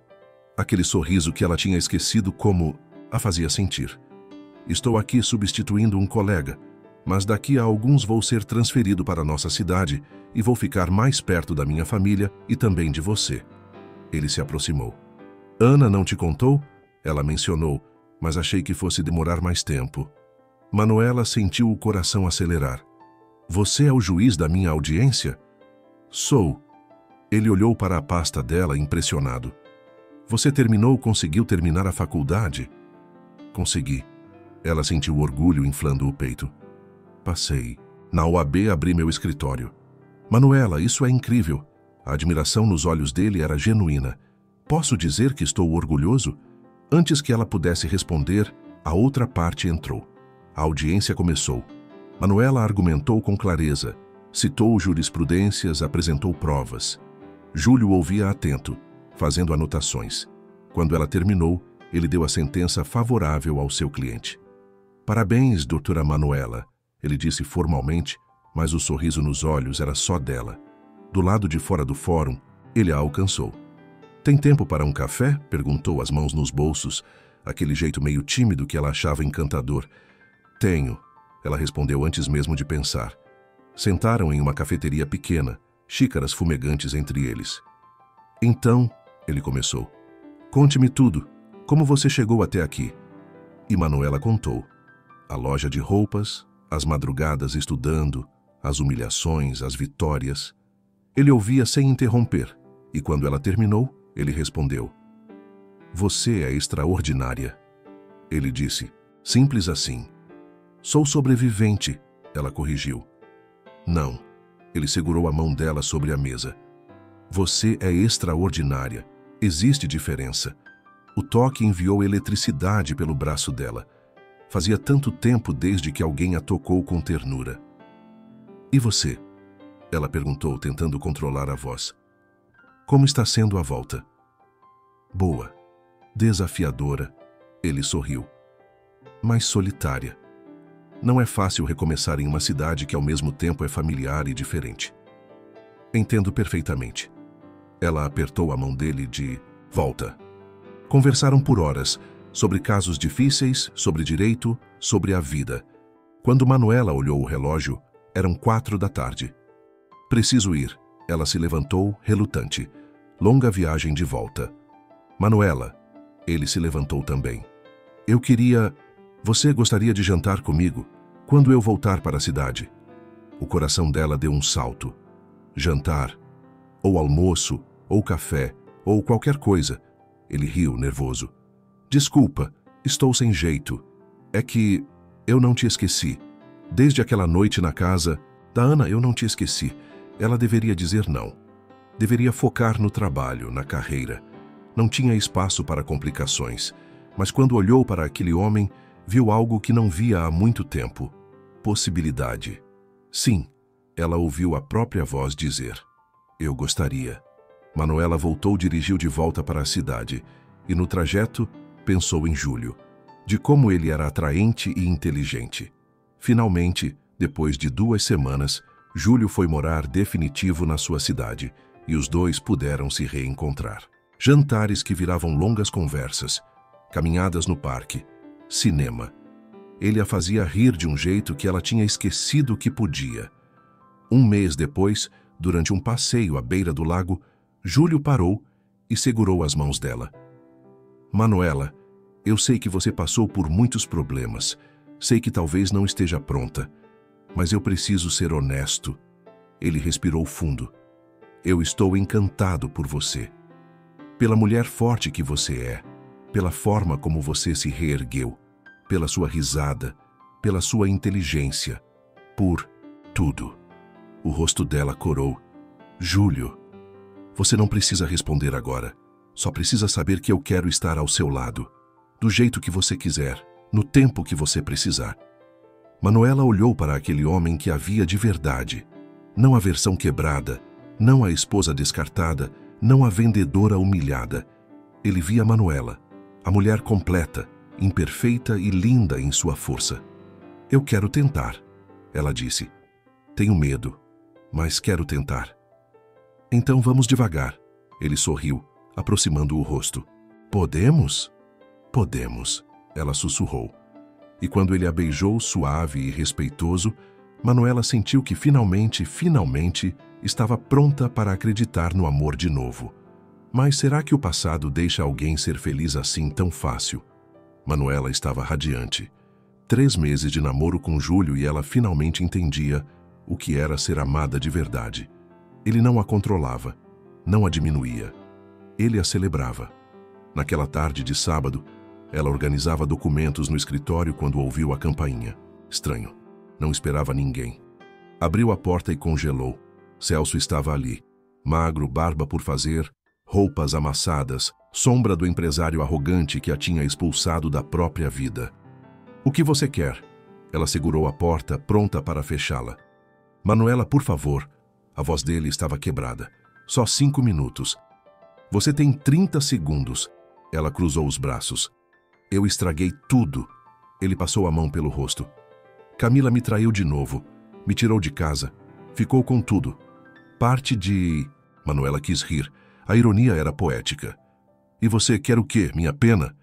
Aquele sorriso que ela tinha esquecido como a fazia sentir. Estou aqui substituindo um colega, mas daqui a alguns vou ser transferido para nossa cidade e vou ficar mais perto da minha família e também de você. Ele se aproximou. Ana não te contou? Ela mencionou, mas achei que fosse demorar mais tempo. Manuela sentiu o coração acelerar. Você é o juiz da minha audiência? Sou. Ele olhou para a pasta dela impressionado. Você conseguiu terminar a faculdade? Consegui. Ela sentiu orgulho inflando o peito. Passei. Na OAB abri meu escritório. Manuela, isso é incrível. A admiração nos olhos dele era genuína. Posso dizer que estou orgulhoso? Antes que ela pudesse responder, a outra parte entrou. A audiência começou. Manuela argumentou com clareza, citou jurisprudências, apresentou provas. Júlio ouvia atento, fazendo anotações. Quando ela terminou, ele deu a sentença favorável ao seu cliente. Parabéns, doutora Manuela, ele disse formalmente, mas o sorriso nos olhos era só dela. Do lado de fora do fórum, ele a alcançou. Tem tempo para um café? Perguntou, as mãos nos bolsos, aquele jeito meio tímido que ela achava encantador. Tenho, ela respondeu antes mesmo de pensar. Sentaram em uma cafeteria pequena, xícaras fumegantes entre eles. Então, ele começou. Conte-me tudo. Como você chegou até aqui? E Manuela contou. A loja de roupas, as madrugadas estudando, as humilhações, as vitórias. Ele ouvia sem interromper, e quando ela terminou, ele respondeu. Você é extraordinária. Ele disse, simples assim. Sou sobrevivente, ela corrigiu. Não, ele segurou a mão dela sobre a mesa. Você é extraordinária. Existe diferença. O toque enviou eletricidade pelo braço dela. Fazia tanto tempo desde que alguém a tocou com ternura. E você? Ela perguntou, tentando controlar a voz. Como está sendo a volta? Boa. Desafiadora. Ele sorriu. Mas solitária. Não é fácil recomeçar em uma cidade que ao mesmo tempo é familiar e diferente. Entendo perfeitamente. Ela apertou a mão dele de volta. Conversaram por horas, sobre casos difíceis, sobre direito, sobre a vida. Quando Manuela olhou o relógio, eram 4 da tarde. Preciso ir. Ela se levantou, relutante. Longa viagem de volta. Manuela. Ele se levantou também. Eu queria... Você gostaria de jantar comigo quando eu voltar para a cidade? O coração dela deu um salto. Jantar, ou almoço, ou café, ou qualquer coisa. Ele riu, nervoso. Desculpa, estou sem jeito. É que eu não te esqueci. Desde aquela noite na casa da Ana, eu não te esqueci. Ela deveria dizer não. Deveria focar no trabalho, na carreira. Não tinha espaço para complicações. Mas quando olhou para aquele homem, viu algo que não via há muito tempo. Possibilidade. Sim, ela ouviu a própria voz dizer. Eu gostaria. Manuela voltou, dirigiu de volta para a cidade. E no trajeto, pensou em Júlio. De como ele era atraente e inteligente. Finalmente, depois de 2 semanas, Júlio foi morar definitivo na sua cidade. E os dois puderam se reencontrar. Jantares que viravam longas conversas. Caminhadas no parque. Cinema. Ele a fazia rir de um jeito que ela tinha esquecido que podia. 1 mês depois, durante um passeio à beira do lago, Júlio parou e segurou as mãos dela. Manuela, Eu sei que você passou por muitos problemas. Sei que talvez não esteja pronta. Mas eu preciso ser honesto. Ele respirou fundo. Eu estou encantado por você. Pela mulher forte que você é. Pela forma como você se reergueu. Pela sua risada. Pela sua inteligência. Por tudo. O rosto dela corou. Júlio, você não precisa responder agora. Só precisa saber que eu quero estar ao seu lado. Do jeito que você quiser. No tempo que você precisar. Manuela olhou para aquele homem que havia de verdade. Não a versão quebrada. Não a esposa descartada. Não a vendedora humilhada. Ele via Manuela. A mulher completa, imperfeita e linda em sua força. Eu quero tentar, ela disse. Tenho medo, mas quero tentar. Então vamos devagar. Ele sorriu, aproximando o rosto. Podemos? Podemos, ela sussurrou. E quando ele a beijou suave e respeitoso, Manuela sentiu que finalmente estava pronta para acreditar no amor de novo. Mas será que o passado deixa alguém ser feliz assim tão fácil? Manuela estava radiante. 3 meses de namoro com Júlio e ela finalmente entendia o que era ser amada de verdade. Ele não a controlava, não a diminuía. Ele a celebrava. Naquela tarde de sábado, ela organizava documentos no escritório quando ouviu a campainha. Estranho. Não esperava ninguém. Abriu a porta e congelou. Celso estava ali. Magro, barba por fazer, roupas amassadas, sombra do empresário arrogante que a tinha expulsado da própria vida. O que você quer? Ela segurou a porta, pronta para fechá-la. Manuela, por favor. A voz dele estava quebrada. Só 5 minutos. Você tem 30 segundos. Ela cruzou os braços. Eu estraguei tudo. Ele passou a mão pelo rosto. Camila me traiu de novo. Me tirou de casa. Ficou com tudo. Parte de... Manuela quis rir. A ironia era poética. E você quer o quê, minha pena?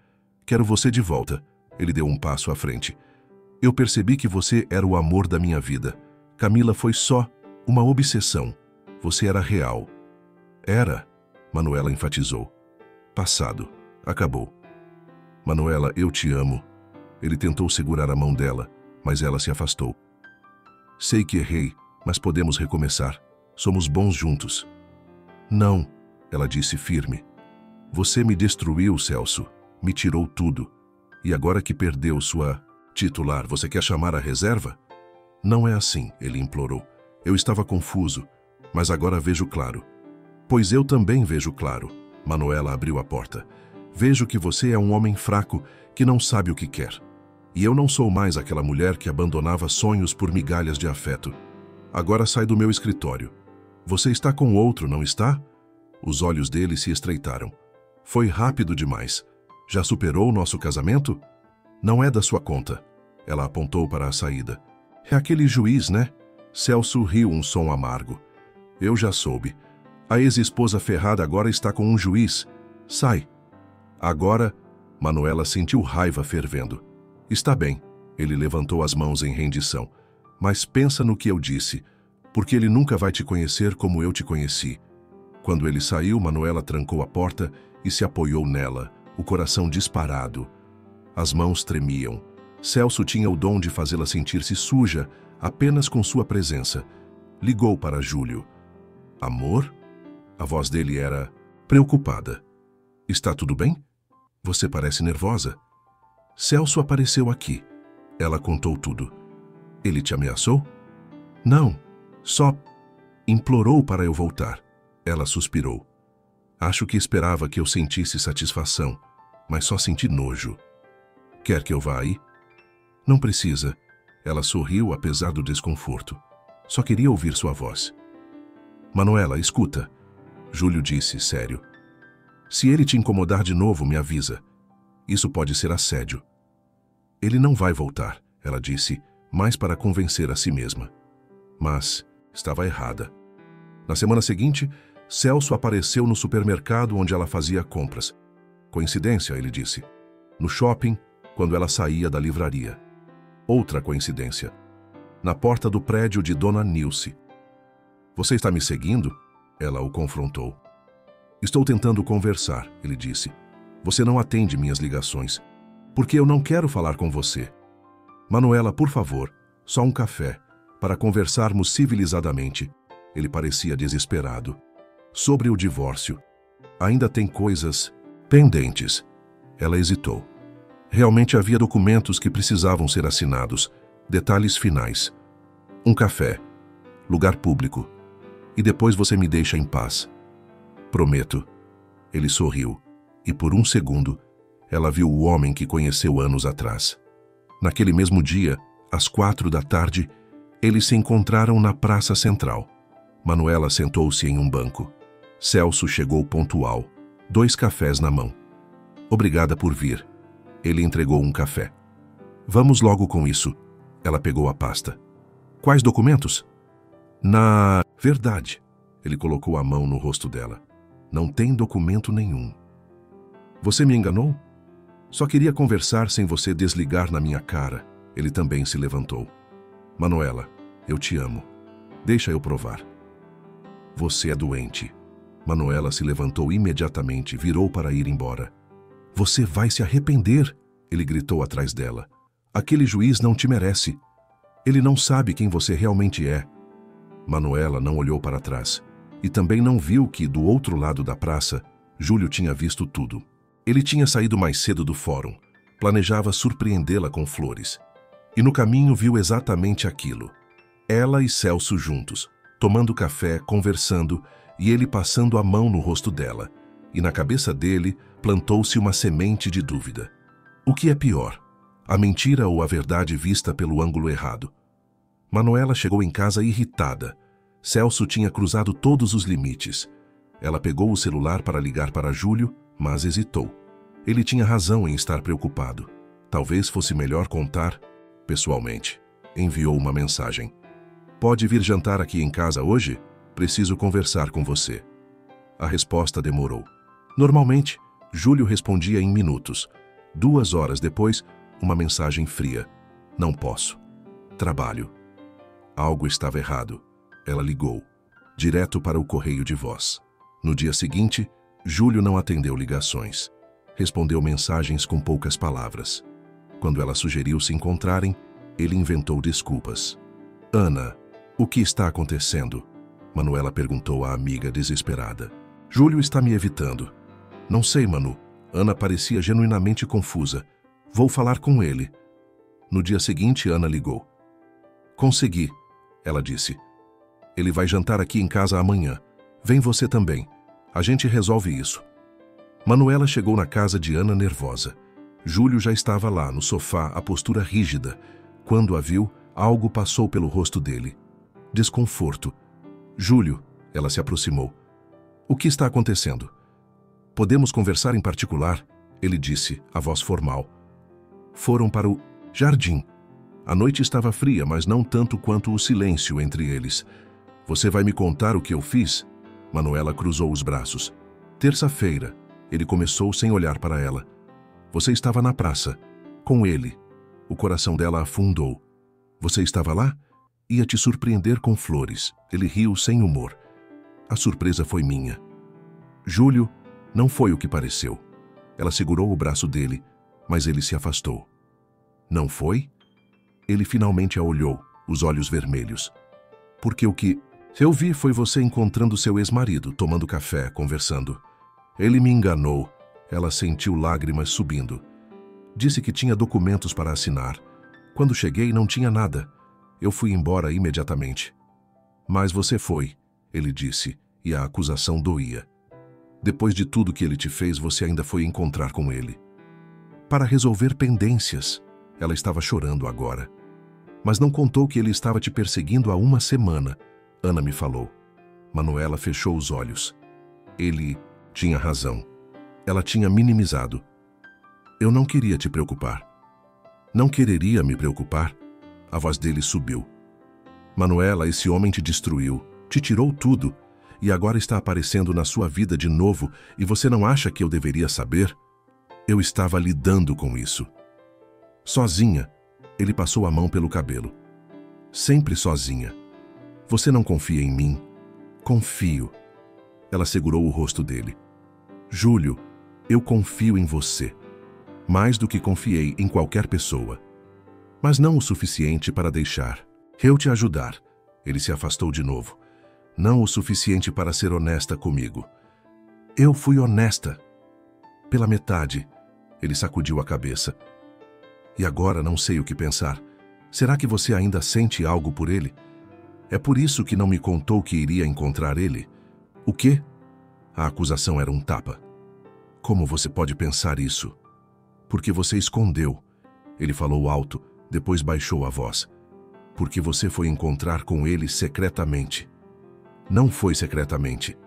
Quero você de volta. Ele deu um passo à frente. Eu percebi que você era o amor da minha vida. Camila foi só uma obsessão. Você era real. Era, Manuela enfatizou. Passado. Acabou. Manuela, eu te amo. Ele tentou segurar a mão dela, mas ela se afastou. Sei que errei, mas podemos recomeçar. Somos bons juntos. Não, ela disse firme. Você me destruiu, Celso. Me tirou tudo. E agora que perdeu sua titular, você quer chamar a reserva? Não é assim, ele implorou. Eu estava confuso, mas agora vejo claro. Pois eu também vejo claro. Manuela abriu a porta. Vejo que você é um homem fraco que não sabe o que quer. E eu não sou mais aquela mulher que abandonava sonhos por migalhas de afeto. Agora sai do meu escritório. Você está com outro, não está? Os olhos dele se estreitaram. Foi rápido demais. Já superou o nosso casamento? Não é da sua conta. Ela apontou para a saída. É aquele juiz, né? Celso riu um som amargo. Eu já soube. A ex-esposa ferrada agora está com um juiz. Sai. Agora, Manuela sentiu raiva fervendo. Está bem. Ele levantou as mãos em rendição. Mas pensa no que eu disse, porque ele nunca vai te conhecer como eu te conheci. Quando ele saiu, Manuela trancou a porta e se apoiou nela, o coração disparado. As mãos tremiam. Celso tinha o dom de fazê-la sentir-se suja apenas com sua presença. Ligou para Júlio. Amor? A voz dele era preocupada. Está tudo bem? Você parece nervosa. Celso apareceu aqui. Ela contou tudo. Ele te ameaçou? Não, só implorou para eu voltar. Ela suspirou. Acho que esperava que eu sentisse satisfação, mas só senti nojo. Quer que eu vá aí? Não precisa. Ela sorriu apesar do desconforto. Só queria ouvir sua voz. Manuela, escuta. Júlio disse, sério. Se ele te incomodar de novo, me avisa. Isso pode ser assédio. Ele não vai voltar, ela disse, mais para convencer a si mesma. Mas estava errada. Na semana seguinte, Celso apareceu no supermercado onde ela fazia compras. Coincidência, ele disse. No shopping, quando ela saía da livraria. Outra coincidência. Na porta do prédio de Dona Nilce. Você está me seguindo? Ela o confrontou. Estou tentando conversar, ele disse. Você não atende minhas ligações. Porque eu não quero falar com você. Manuela, por favor, só um café, para conversarmos civilizadamente. Ele parecia desesperado. Sobre o divórcio. Ainda tem coisas pendentes. Ela hesitou. Realmente havia documentos que precisavam ser assinados. Detalhes finais. Um café. Lugar público. E depois você me deixa em paz. Prometo. Ele sorriu. E por um segundo, ela viu o homem que conheceu anos atrás. Naquele mesmo dia, às 4 da tarde, eles se encontraram na praça central. Manuela sentou-se em um banco. Celso chegou pontual, 2 cafés na mão. Obrigada por vir. Ele entregou um café. Vamos logo com isso. Ela pegou a pasta. Quais documentos? Na verdade, ele colocou a mão no rosto dela. Não tem documento nenhum. Você me enganou? Só queria conversar sem você desligar na minha cara. Ele também se levantou. Manuela, eu te amo. Deixa eu provar. Você é doente. Manuela se levantou imediatamente, virou para ir embora. Você vai se arrepender, ele gritou atrás dela. Aquele juiz não te merece. Ele não sabe quem você realmente é. Manuela não olhou para trás e também não viu que, do outro lado da praça, Júlio tinha visto tudo. Ele tinha saído mais cedo do fórum, planejava surpreendê-la com flores. E no caminho viu exatamente aquilo. Ela e Celso juntos, tomando café, conversando, e ele passando a mão no rosto dela. E na cabeça dele plantou-se uma semente de dúvida. O que é pior, a mentira ou a verdade vista pelo ângulo errado? Manuela chegou em casa irritada. Celso tinha cruzado todos os limites. Ela pegou o celular para ligar para Júlio, mas hesitou. Ele tinha razão em estar preocupado. Talvez fosse melhor contar pessoalmente. Enviou uma mensagem. Pode vir jantar aqui em casa hoje? Preciso conversar com você. A resposta demorou. Normalmente, Júlio respondia em minutos. 2 horas depois, uma mensagem fria. Não posso. Trabalho. Algo estava errado. Ela ligou, direto para o correio de voz. No dia seguinte, Júlio não atendeu ligações. Respondeu mensagens com poucas palavras. Quando ela sugeriu se encontrarem, ele inventou desculpas. Ana, o que está acontecendo? Manuela perguntou à amiga desesperada. Júlio está me evitando. Não sei, Manu. Ana parecia genuinamente confusa. Vou falar com ele. No dia seguinte, Ana ligou. Consegui, ela disse. Ele vai jantar aqui em casa amanhã. Vem você também. A gente resolve isso. Manuela chegou na casa de Ana nervosa. Júlio já estava lá, no sofá, a postura rígida. Quando a viu, algo passou pelo rosto dele. Desconforto. Júlio, ela se aproximou. O que está acontecendo? Podemos conversar em particular, ele disse, a voz formal. Foram para o jardim. A noite estava fria, mas não tanto quanto o silêncio entre eles. Você vai me contar o que eu fiz? Manuela cruzou os braços. Terça-feira, ele começou sem olhar para ela. Você estava na praça, com ele. O coração dela afundou. Você estava lá? Ia te surpreender com flores. Ele riu sem humor. A surpresa foi minha. Júlio, não foi o que pareceu. Ela segurou o braço dele, mas ele se afastou. Não foi? Ele finalmente a olhou, os olhos vermelhos. Porque o que eu vi foi você encontrando seu ex-marido, tomando café, conversando. Ele me enganou. Ela sentiu lágrimas subindo. Disse que tinha documentos para assinar. Quando cheguei, não tinha nada. Eu fui embora imediatamente. Mas você foi, ele disse, e a acusação doía. Depois de tudo que ele te fez, você ainda foi encontrar com ele. Para resolver pendências. Ela estava chorando agora. Mas não contou que ele estava te perseguindo há 1 semana. Ana me falou. Manuela fechou os olhos. Ele tinha razão. Ela tinha minimizado. Eu não queria te preocupar. Não quereria me preocupar? A voz dele subiu. Manuela, esse homem te destruiu, te tirou tudo, e agora está aparecendo na sua vida de novo, e você não acha que eu deveria saber? Eu estava lidando com isso. Sozinha, ele passou a mão pelo cabelo. Sempre sozinha. Você não confia em mim? Confio. Ela segurou o rosto dele. Júlio, eu confio em você. mais do que confiei em qualquer pessoa. Mas não o suficiente para deixar eu te ajudar. Ele se afastou de novo. Não o suficiente para ser honesta comigo. Eu fui honesta. Pela metade. Ele sacudiu a cabeça. E agora não sei o que pensar. Será que você ainda sente algo por ele? É por isso que não me contou que iria encontrar ele? O quê? A acusação era um tapa. Como você pode pensar isso? Porque você escondeu. Ele falou alto, depois baixou a voz. Porque você foi encontrar com ele secretamente. Não foi secretamente.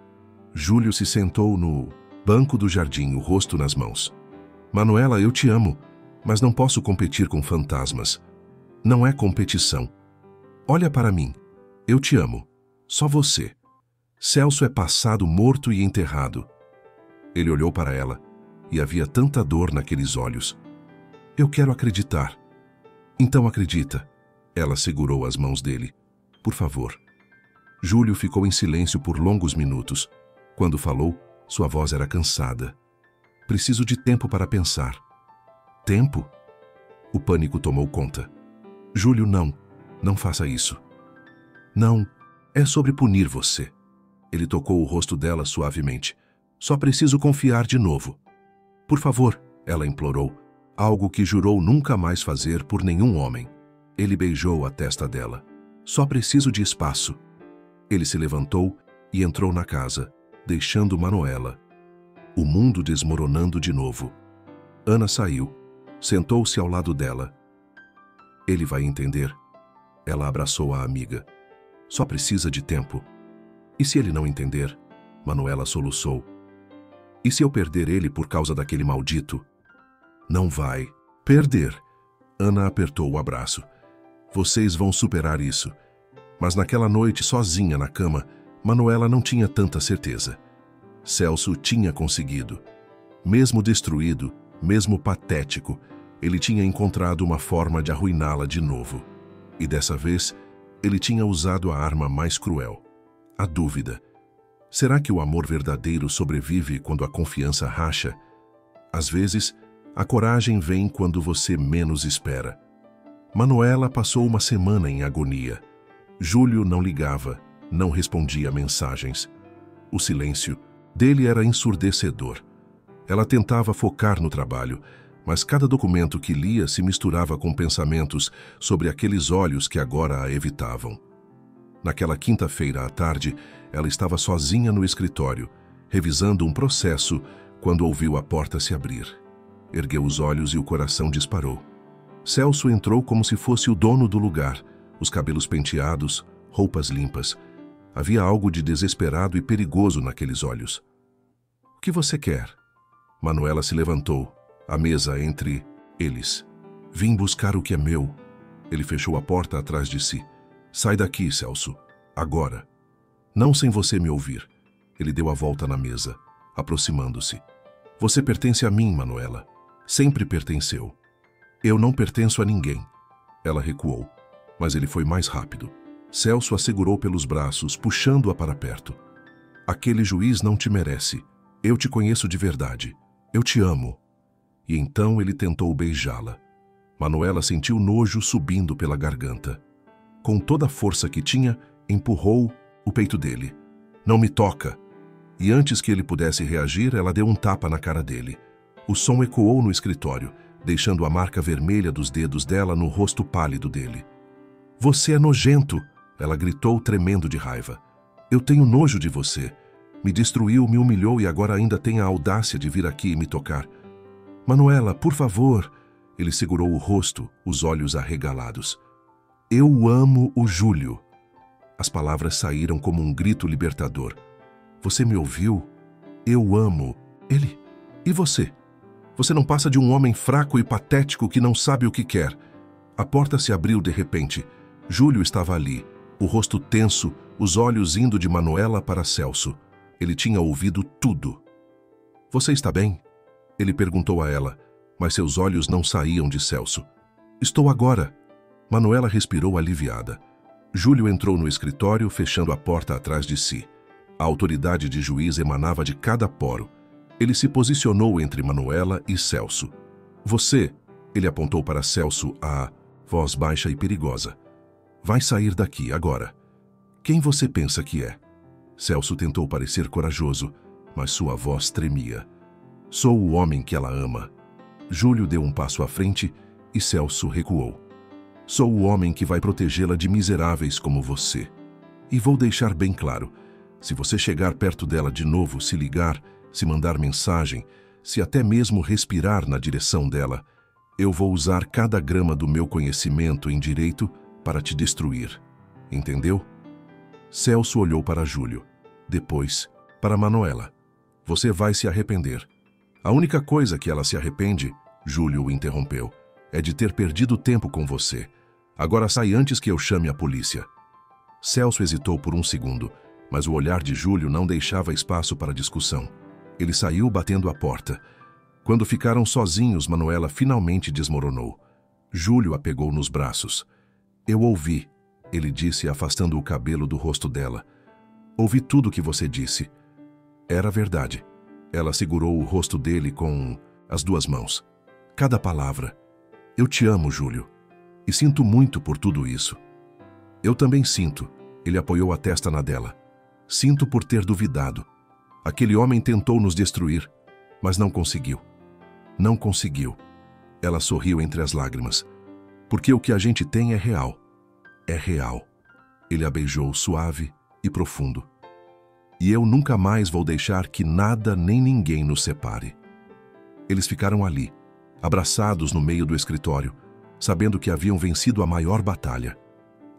Júlio se sentou no banco do jardim, o rosto nas mãos. Manuela, eu te amo, mas não posso competir com fantasmas. Não é competição. Olha para mim. Eu te amo. Só você. Celso é passado morto e enterrado. Ele olhou para ela e havia tanta dor naqueles olhos. Eu quero acreditar. Então acredita. Ela segurou as mãos dele. Por favor. Júlio ficou em silêncio por longos minutos. Quando falou, sua voz era cansada. Preciso de tempo para pensar. Tempo? O pânico tomou conta. Júlio, não. Não faça isso. Não. É sobre punir você. Ele tocou o rosto dela suavemente. Só preciso confiar de novo. Por favor, ela implorou. Algo que jurou nunca mais fazer por nenhum homem. Ele beijou a testa dela. Só preciso de espaço. Ele se levantou e entrou na casa, deixando Manuela. O mundo desmoronando de novo. Ana saiu. Sentou-se ao lado dela. Ele vai entender. Ela abraçou a amiga. Só precisa de tempo. E se ele não entender? Manuela soluçou. E se eu perder ele por causa daquele maldito? Não vai perder. Ana apertou o abraço. Vocês vão superar isso. Mas naquela noite, sozinha na cama, Manuela não tinha tanta certeza. Celso tinha conseguido. Mesmo destruído, mesmo patético, ele tinha encontrado uma forma de arruiná-la de novo. E dessa vez, ele tinha usado a arma mais cruel. A dúvida. Será que o amor verdadeiro sobrevive quando a confiança racha? Às vezes, a coragem vem quando você menos espera. Manuela passou uma semana em agonia. Júlio não ligava, não respondia mensagens. O silêncio dele era ensurdecedor. Ela tentava focar no trabalho, mas cada documento que lia se misturava com pensamentos sobre aqueles olhos que agora a evitavam. Naquela quinta-feira à tarde, ela estava sozinha no escritório, revisando um processo, quando ouviu a porta se abrir. Ergueu os olhos e o coração disparou. Celso entrou como se fosse o dono do lugar, os cabelos penteados, roupas limpas. Havia algo de desesperado e perigoso naqueles olhos. O que você quer? Manuela se levantou, a mesa entre eles. Vim buscar o que é meu. Ele fechou a porta atrás de si. Sai daqui, Celso. Agora. Não sem você me ouvir. Ele deu a volta na mesa, aproximando-se. Você pertence a mim, Manuela. Sempre pertenceu. Eu não pertenço a ninguém. Ela recuou, mas ele foi mais rápido. Celso a segurou pelos braços, puxando-a para perto. Aquele juiz não te merece. Eu te conheço de verdade. Eu te amo. E então ele tentou beijá-la. Manuela sentiu nojo subindo pela garganta. Com toda a força que tinha, empurrou o peito dele. Não me toca! E antes que ele pudesse reagir, ela deu um tapa na cara dele. O som ecoou no escritório, deixando a marca vermelha dos dedos dela no rosto pálido dele. Você é nojento! Ela gritou, tremendo de raiva. Eu tenho nojo de você. Me destruiu, me humilhou e agora ainda tem a audácia de vir aqui e me tocar. Manuela, por favor! Ele segurou o rosto, os olhos arregalados. Eu amo o Júlio. As palavras saíram como um grito libertador. Você me ouviu? Eu amo ele. E você? Você não passa de um homem fraco e patético que não sabe o que quer. A porta se abriu de repente. Júlio estava ali, o rosto tenso, os olhos indo de Manuela para Celso. Ele tinha ouvido tudo. Você está bem? Ele perguntou a ela, mas seus olhos não saíam de Celso. Estou agora. Manuela respirou aliviada. Júlio entrou no escritório, fechando a porta atrás de si. A autoridade de juiz emanava de cada poro. Ele se posicionou entre Manuela e Celso. Você, ele apontou para Celso a voz baixa e perigosa. Vai sair daqui agora. Quem você pensa que é? Celso tentou parecer corajoso, mas sua voz tremia. Sou o homem que ela ama. Júlio deu um passo à frente e Celso recuou. Sou o homem que vai protegê-la de miseráveis como você. E vou deixar bem claro, se você chegar perto dela de novo, se ligar, se mandar mensagem, se até mesmo respirar na direção dela, eu vou usar cada grama do meu conhecimento em direito para te destruir. Entendeu? Celso olhou para Júlio. Depois, para Manuela. Você vai se arrepender. A única coisa que ela se arrepende, Júlio o interrompeu, é de ter perdido tempo com você. Agora sai antes que eu chame a polícia. Celso hesitou por um segundo, mas o olhar de Júlio não deixava espaço para discussão. Ele saiu batendo a porta. Quando ficaram sozinhos, Manuela finalmente desmoronou. Júlio a pegou nos braços. Eu ouvi, ele disse, afastando o cabelo do rosto dela. Ouvi tudo o que você disse. Era verdade. Ela segurou o rosto dele com as duas mãos. Cada palavra. Eu te amo, Júlio. E sinto muito por tudo isso. Eu também sinto. Ele apoiou a testa na dela. Sinto por ter duvidado. Aquele homem tentou nos destruir, mas não conseguiu. Não conseguiu. Ela sorriu entre as lágrimas. Porque o que a gente tem é real. É real. Ele a beijou suave e profundo. E eu nunca mais vou deixar que nada nem ninguém nos separe. Eles ficaram ali, abraçados no meio do escritório, sabendo que haviam vencido a maior batalha.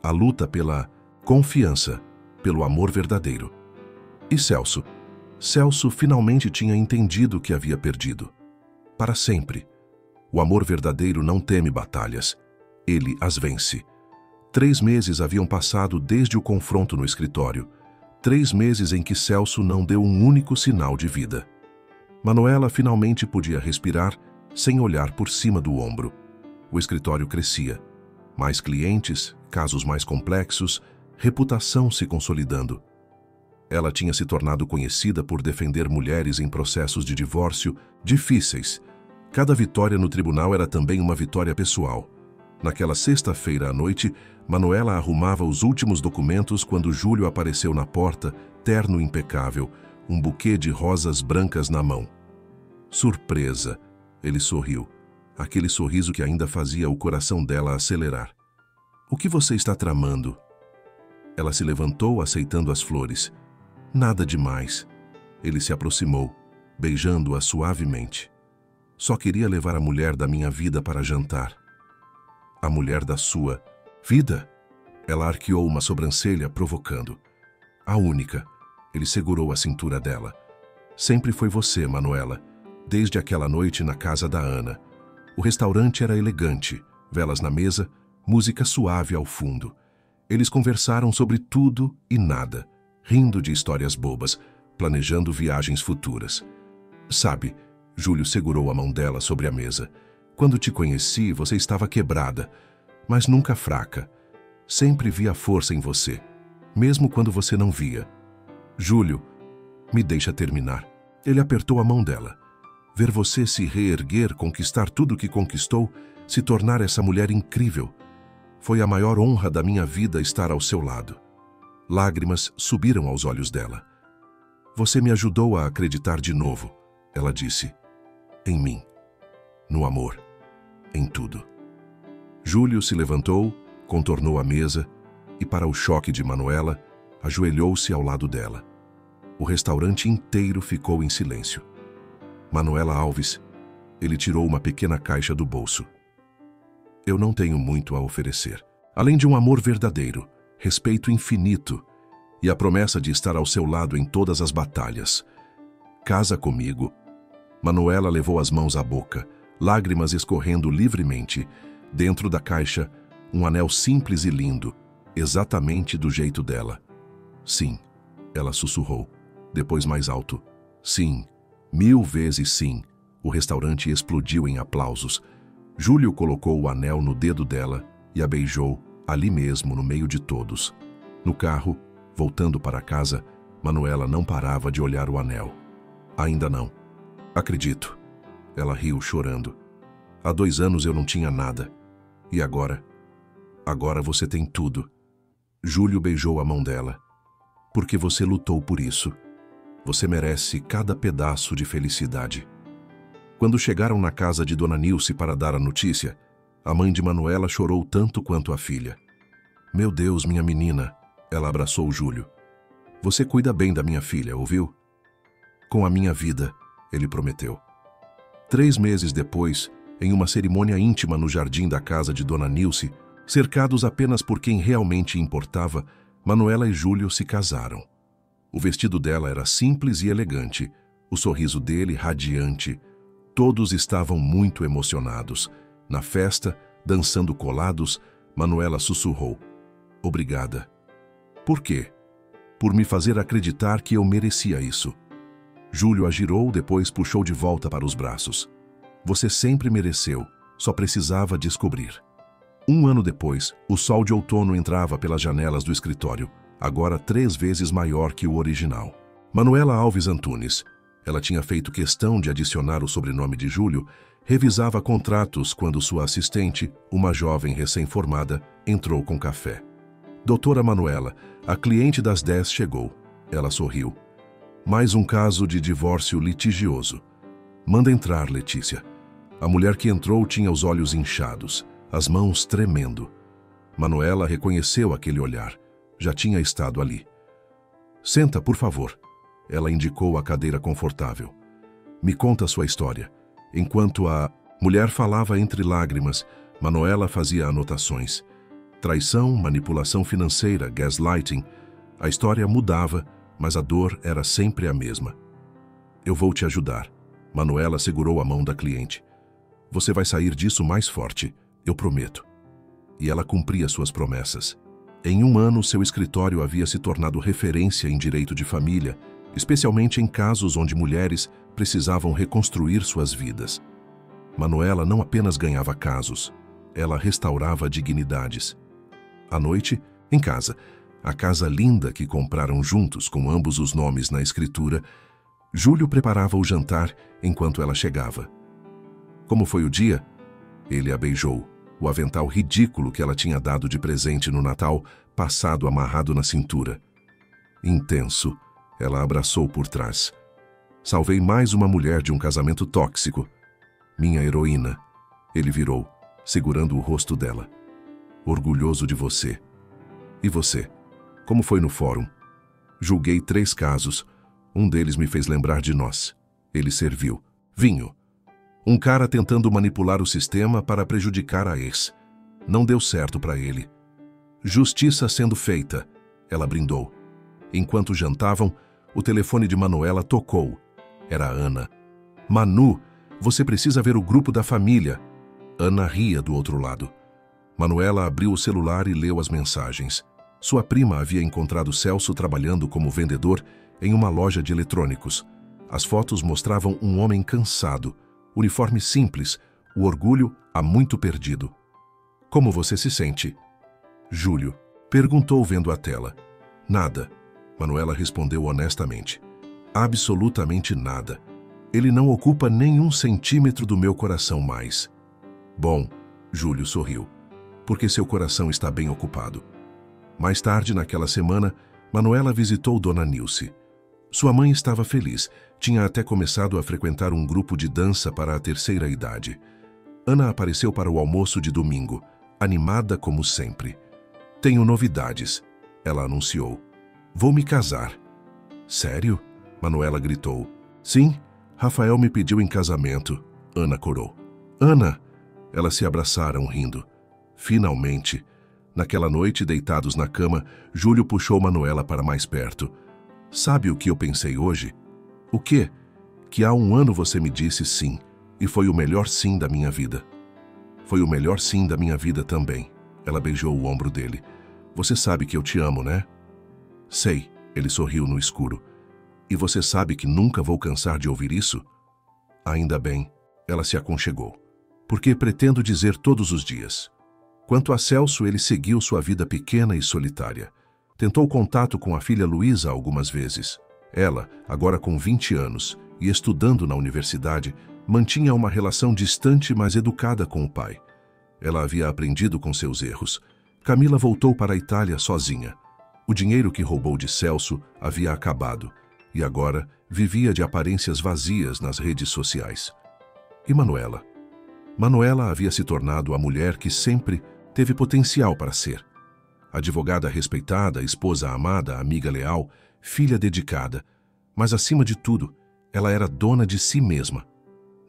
A luta pela confiança, pelo amor verdadeiro. E Celso? Celso finalmente tinha entendido o que havia perdido. Para sempre. O amor verdadeiro não teme batalhas. Ele as vence. 3 meses haviam passado desde o confronto no escritório. 3 meses em que Celso não deu um único sinal de vida. Manuela finalmente podia respirar sem olhar por cima do ombro. O escritório crescia. Mais clientes, casos mais complexos, reputação se consolidando. Ela tinha se tornado conhecida por defender mulheres em processos de divórcio difíceis. Cada vitória no tribunal era também uma vitória pessoal. Naquela sexta-feira à noite, Manuela arrumava os últimos documentos quando Júlio apareceu na porta, terno impecável, um buquê de rosas brancas na mão. Surpresa! Ele sorriu. Aquele sorriso que ainda fazia o coração dela acelerar. O que você está tramando? Ela se levantou, aceitando as flores. Nada demais. Ele se aproximou, beijando-a suavemente. Só queria levar a mulher da minha vida para jantar. A mulher da sua vida? Ela arqueou uma sobrancelha, provocando. A única. Ele segurou a cintura dela. Sempre foi você, Manuela. Desde aquela noite na casa da Ana. O restaurante era elegante, velas na mesa, música suave ao fundo. Eles conversaram sobre tudo e nada, rindo de histórias bobas, planejando viagens futuras. Sabe, Júlio segurou a mão dela sobre a mesa. Quando te conheci, você estava quebrada, mas nunca fraca. Sempre via força em você, mesmo quando você não via. Júlio, me deixa terminar. Ele apertou a mão dela. Ver você se reerguer, conquistar tudo o que conquistou, se tornar essa mulher incrível. Foi a maior honra da minha vida estar ao seu lado. Lágrimas subiram aos olhos dela. Você me ajudou a acreditar de novo, ela disse. Em mim. No amor. Em tudo. Júlio se levantou, contornou a mesa e, para o choque de Manuela, ajoelhou-se ao lado dela. O restaurante inteiro ficou em silêncio. Manuela Alves, ele tirou uma pequena caixa do bolso. Eu não tenho muito a oferecer, além de um amor verdadeiro, respeito infinito e a promessa de estar ao seu lado em todas as batalhas. Casa comigo. Manuela levou as mãos à boca, lágrimas escorrendo livremente. Dentro da caixa, um anel simples e lindo, exatamente do jeito dela. Sim, ela sussurrou, depois mais alto. Sim, 1000 vezes sim. O restaurante explodiu em aplausos. Júlio colocou o anel no dedo dela e a beijou, ali mesmo, no meio de todos. No carro, voltando para casa, Manuela não parava de olhar o anel. Ainda não. Acredito. Ela riu, chorando. Há 2 anos eu não tinha nada. E agora? Agora você tem tudo. Júlio beijou a mão dela. Porque você lutou por isso. Você merece cada pedaço de felicidade. Quando chegaram na casa de Dona Nilce para dar a notícia, a mãe de Manuela chorou tanto quanto a filha. Meu Deus, minha menina, ela abraçou Júlio. Você cuida bem da minha filha, ouviu? Com a minha vida, ele prometeu. 3 meses depois, em uma cerimônia íntima no jardim da casa de Dona Nilce, cercados apenas por quem realmente importava, Manuela e Júlio se casaram. O vestido dela era simples e elegante, o sorriso dele radiante. Todos estavam muito emocionados. Na festa, dançando colados, Manuela sussurrou: Obrigada. Por quê? Por me fazer acreditar que eu merecia isso. Júlio a girou, depois puxou de volta para os braços. Você sempre mereceu, só precisava descobrir. 1 ano depois, o sol de outono entrava pelas janelas do escritório, agora 3 vezes maior que o original. Manuela Alves Antunes, ela tinha feito questão de adicionar o sobrenome de Júlio, revisava contratos quando sua assistente, uma jovem recém-formada, entrou com café. Doutora Manuela, a cliente das 10 chegou. Ela sorriu. Mais um caso de divórcio litigioso. Manda entrar, Letícia. A mulher que entrou tinha os olhos inchados, as mãos tremendo. Manuela reconheceu aquele olhar. Já tinha estado ali. Senta, por favor. Ela indicou a cadeira confortável. Me conta sua história. Enquanto a mulher falava entre lágrimas, Manuela fazia anotações. Traição, manipulação financeira, gaslighting. A história mudava, mas a dor era sempre a mesma. Eu vou te ajudar. Manuela segurou a mão da cliente. Você vai sair disso mais forte, eu prometo. E ela cumpria suas promessas. Em 1 ano, seu escritório havia se tornado referência em direito de família, especialmente em casos onde mulheres precisavam reconstruir suas vidas. Manuela não apenas ganhava casos, ela restaurava dignidades. À noite, em casa, a casa linda que compraram juntos com ambos os nomes na escritura, Júlio preparava o jantar enquanto ela chegava. Como foi o dia? Ele a beijou. O avental ridículo que ela tinha dado de presente no Natal, passado amarrado na cintura. Intenso, ela abraçou por trás. Salvei mais uma mulher de um casamento tóxico. Minha heroína. Ele virou, segurando o rosto dela. Orgulhoso de você. E você? Como foi no fórum? Julguei 3 casos. Um deles me fez lembrar de nós. Ele serviu. Vinho. Um cara tentando manipular o sistema para prejudicar a ex. Não deu certo para ele. Justiça sendo feita. Ela brindou. Enquanto jantavam, o telefone de Manuela tocou. Era a Ana. Manu, você precisa ver o grupo da família. Ana ria do outro lado. Manuela abriu o celular e leu as mensagens. Sua prima havia encontrado Celso trabalhando como vendedor em uma loja de eletrônicos. As fotos mostravam um homem cansado, uniforme simples, o orgulho há muito perdido. Como você se sente? Júlio perguntou vendo a tela. Nada. Manuela respondeu honestamente. Absolutamente nada. Ele não ocupa nem 1 centímetro do meu coração mais. Bom, Júlio sorriu, porque seu coração está bem ocupado. Mais tarde, naquela semana, Manuela visitou Dona Nilce. Sua mãe estava feliz, tinha até começado a frequentar um grupo de dança para a 3ª idade. Ana apareceu para o almoço de domingo, animada como sempre. Tenho novidades, ela anunciou. Vou me casar. Sério? Manuela gritou. Sim, Rafael me pediu em casamento, Ana corou. Ana! Elas se abraçaram rindo. Finalmente. Naquela noite, deitados na cama, Júlio puxou Manuela para mais perto. Sabe o que eu pensei hoje? O quê? Que há 1 ano você me disse sim, e foi o melhor sim da minha vida. Foi o melhor sim da minha vida também. Ela beijou o ombro dele. Você sabe que eu te amo, né? Sei, ele sorriu no escuro. E você sabe que nunca vou cansar de ouvir isso? Ainda bem, ela se aconchegou. Porque pretendo dizer todos os dias. Quanto a Celso, ele seguiu sua vida pequena e solitária. Tentou contato com a filha Luísa algumas vezes. Ela, agora com 20 anos e estudando na universidade, mantinha uma relação distante, mas educada com o pai. Ela havia aprendido com seus erros. Camila voltou para a Itália sozinha. O dinheiro que roubou de Celso havia acabado e agora vivia de aparências vazias nas redes sociais. E Manuela? Manuela havia se tornado a mulher que sempre teve potencial para ser. Advogada respeitada, esposa amada, amiga leal, filha dedicada. Mas, acima de tudo, ela era dona de si mesma.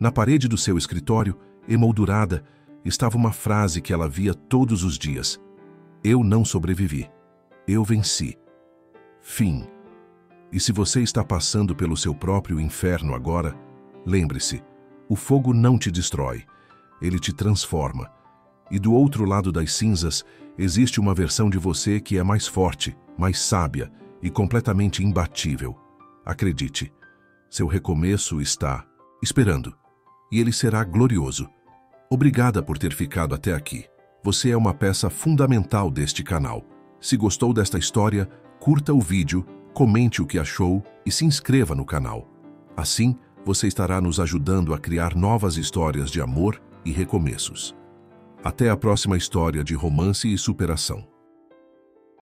Na parede do seu escritório, emoldurada, estava uma frase que ela via todos os dias: "Eu não sobrevivi. Eu venci." Fim. E se você está passando pelo seu próprio inferno agora, lembre-se, o fogo não te destrói, ele te transforma. E do outro lado das cinzas, existe uma versão de você que é mais forte, mais sábia e completamente imbatível. Acredite, seu recomeço está esperando, e ele será glorioso. Obrigada por ter ficado até aqui. Você é uma peça fundamental deste canal. Se gostou desta história, curta o vídeo, comente o que achou e se inscreva no canal. Assim, você estará nos ajudando a criar novas histórias de amor e recomeços. Até a próxima história de romance e superação.